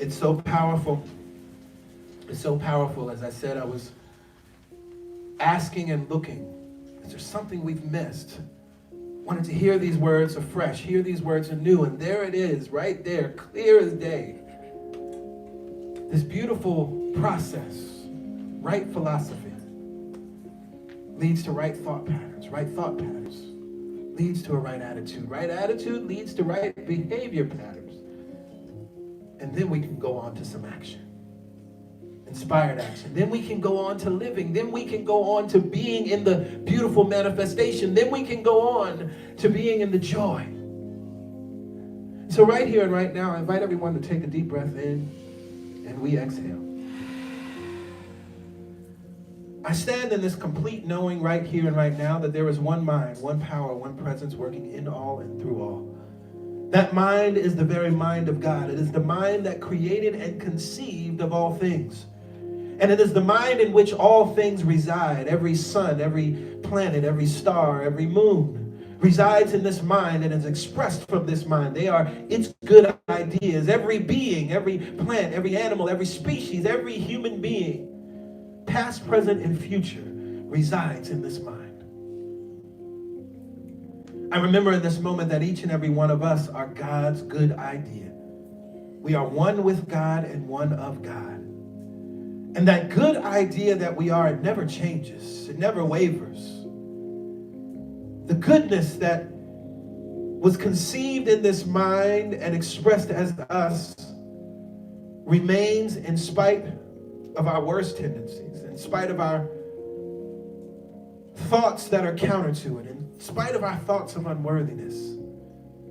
It's so powerful. It's so powerful. As I said, I was asking and looking. Is there something we've missed? Wanted to hear these words afresh, hear these words anew, and there it is, right there, clear as day. This beautiful process, right philosophy, leads to right thought patterns. Right thought patterns leads to a right attitude. Right attitude leads to right behavior patterns. And then we can go on to some action. Inspired action. Then we can go on to living. Then we can go on to being in the beautiful manifestation. Then we can go on to being in the joy. So right here and right now, I invite everyone to take a deep breath in and we exhale. I stand in this complete knowing right here and right now that there is one mind, one power, one presence working in all and through all. That mind is the very mind of God. It is the mind that created and conceived of all things. And it is the mind in which all things reside. Every sun, every planet, every star, every moon resides in this mind and is expressed from this mind. They are its good ideas. Every being, every plant, every animal, every species, every human being, past, present, and future, resides in this mind. I remember in this moment that each and every one of us are God's good idea. We are one with God and one of God. And that good idea that we are, it never changes. It never wavers. The goodness that was conceived in this mind and expressed as us remains in spite of our worst tendencies, in spite of our thoughts that are counter to it, in spite of our thoughts of unworthiness.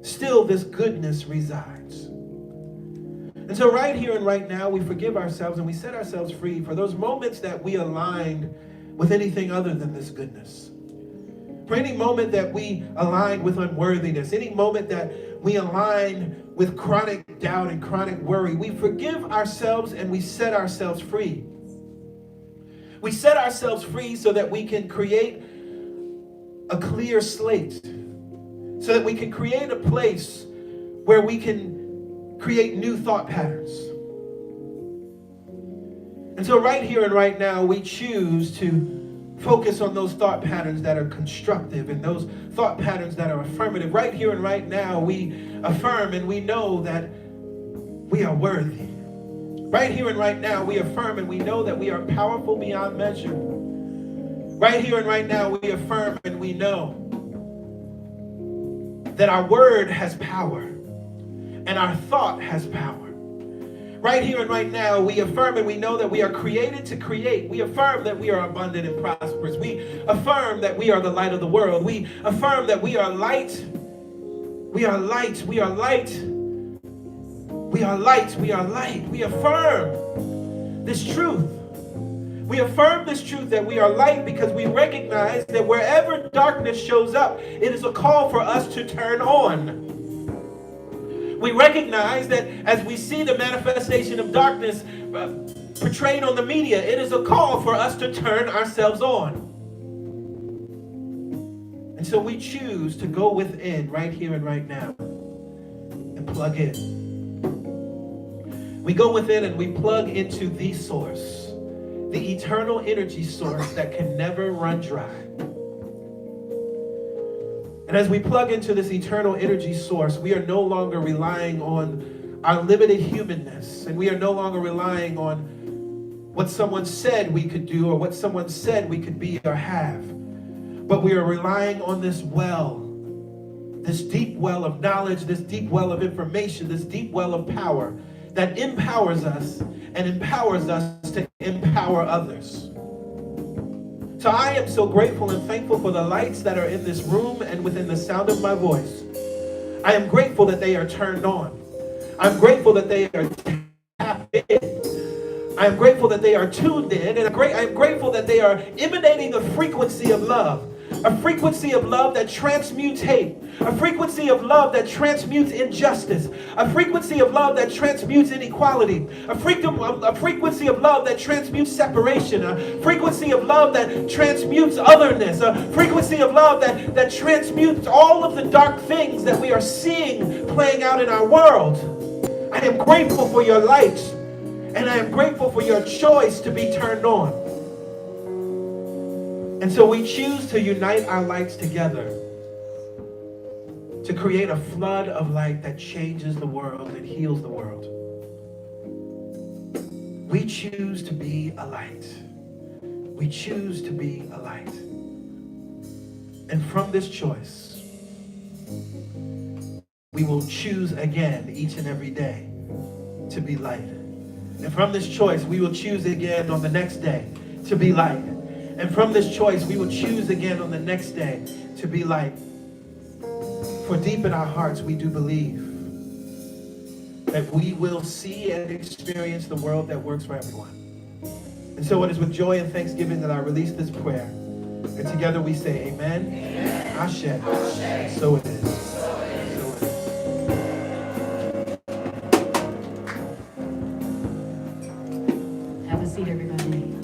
Still, this goodness resides. And so right here and right now, we forgive ourselves and we set ourselves free for those moments that we aligned with anything other than this goodness. For any moment that we aligned with unworthiness, any moment that we align with chronic doubt and chronic worry, we forgive ourselves and we set ourselves free. We set ourselves free so that we can create a clear slate, so that we can create a place where we can create new thought patterns. And so right here and right now, we choose to focus on those thought patterns that are constructive and those thought patterns that are affirmative. Right here and right now, we affirm and we know that we are worthy. Right here and right now, we affirm and we know that we are powerful beyond measure. Right here and right now, we affirm and we know that our word has power and our thought has power. Right here and right now, we affirm and we know that we are created to create. We affirm that we are abundant and prosperous. We affirm that we are the light of the world. We affirm that we are light. We are light. We are light. We are light. We are light. We affirm this truth. We affirm this truth that we are light because we recognize that wherever darkness shows up, it is a call for us to turn on. We recognize that as we see the manifestation of darkness portrayed on the media. It is a call for us to turn ourselves on. And so we choose to go within right here and right now and plug in. We go within and we plug into the source, the eternal energy source that can never run dry. And as we plug into this eternal energy source, we are no longer relying on our limited humanness, and we are no longer relying on what someone said we could do or what someone said we could be or have. But we are relying on this well, this deep well of knowledge, this deep well of information, this deep well of power that empowers us and empowers us to empower others. So I am so grateful and thankful for the lights that are in this room and within the sound of my voice. I am grateful that they are turned on. I'm grateful that they are tapped in. I am grateful that they are tuned in, and I am grateful that they are emanating a frequency of love. A frequency of love that transmutes hate. A frequency of love that transmutes injustice. A frequency of love that transmutes inequality. A frequency of love that transmutes separation. A frequency of love that transmutes otherness. A frequency of love that transmutes all of the dark things that we are seeing playing out in our world. I am grateful for your light, and I am grateful for your choice to be turned on. And so we choose to unite our lights together to create a flood of light that changes the world and heals the world. We choose to be a light. We choose to be a light. And from this choice, we will choose again each and every day to be light. And from this choice, we will choose again on the next day to be light. And from this choice, we will choose again on the next day to be light. For deep in our hearts, we do believe that we will see and experience the world that works for everyone. And so it is with joy and thanksgiving that I release this prayer. And together we say amen. Amen. Ashe. Ashe. So it is. So it is.
Have a seat, everybody.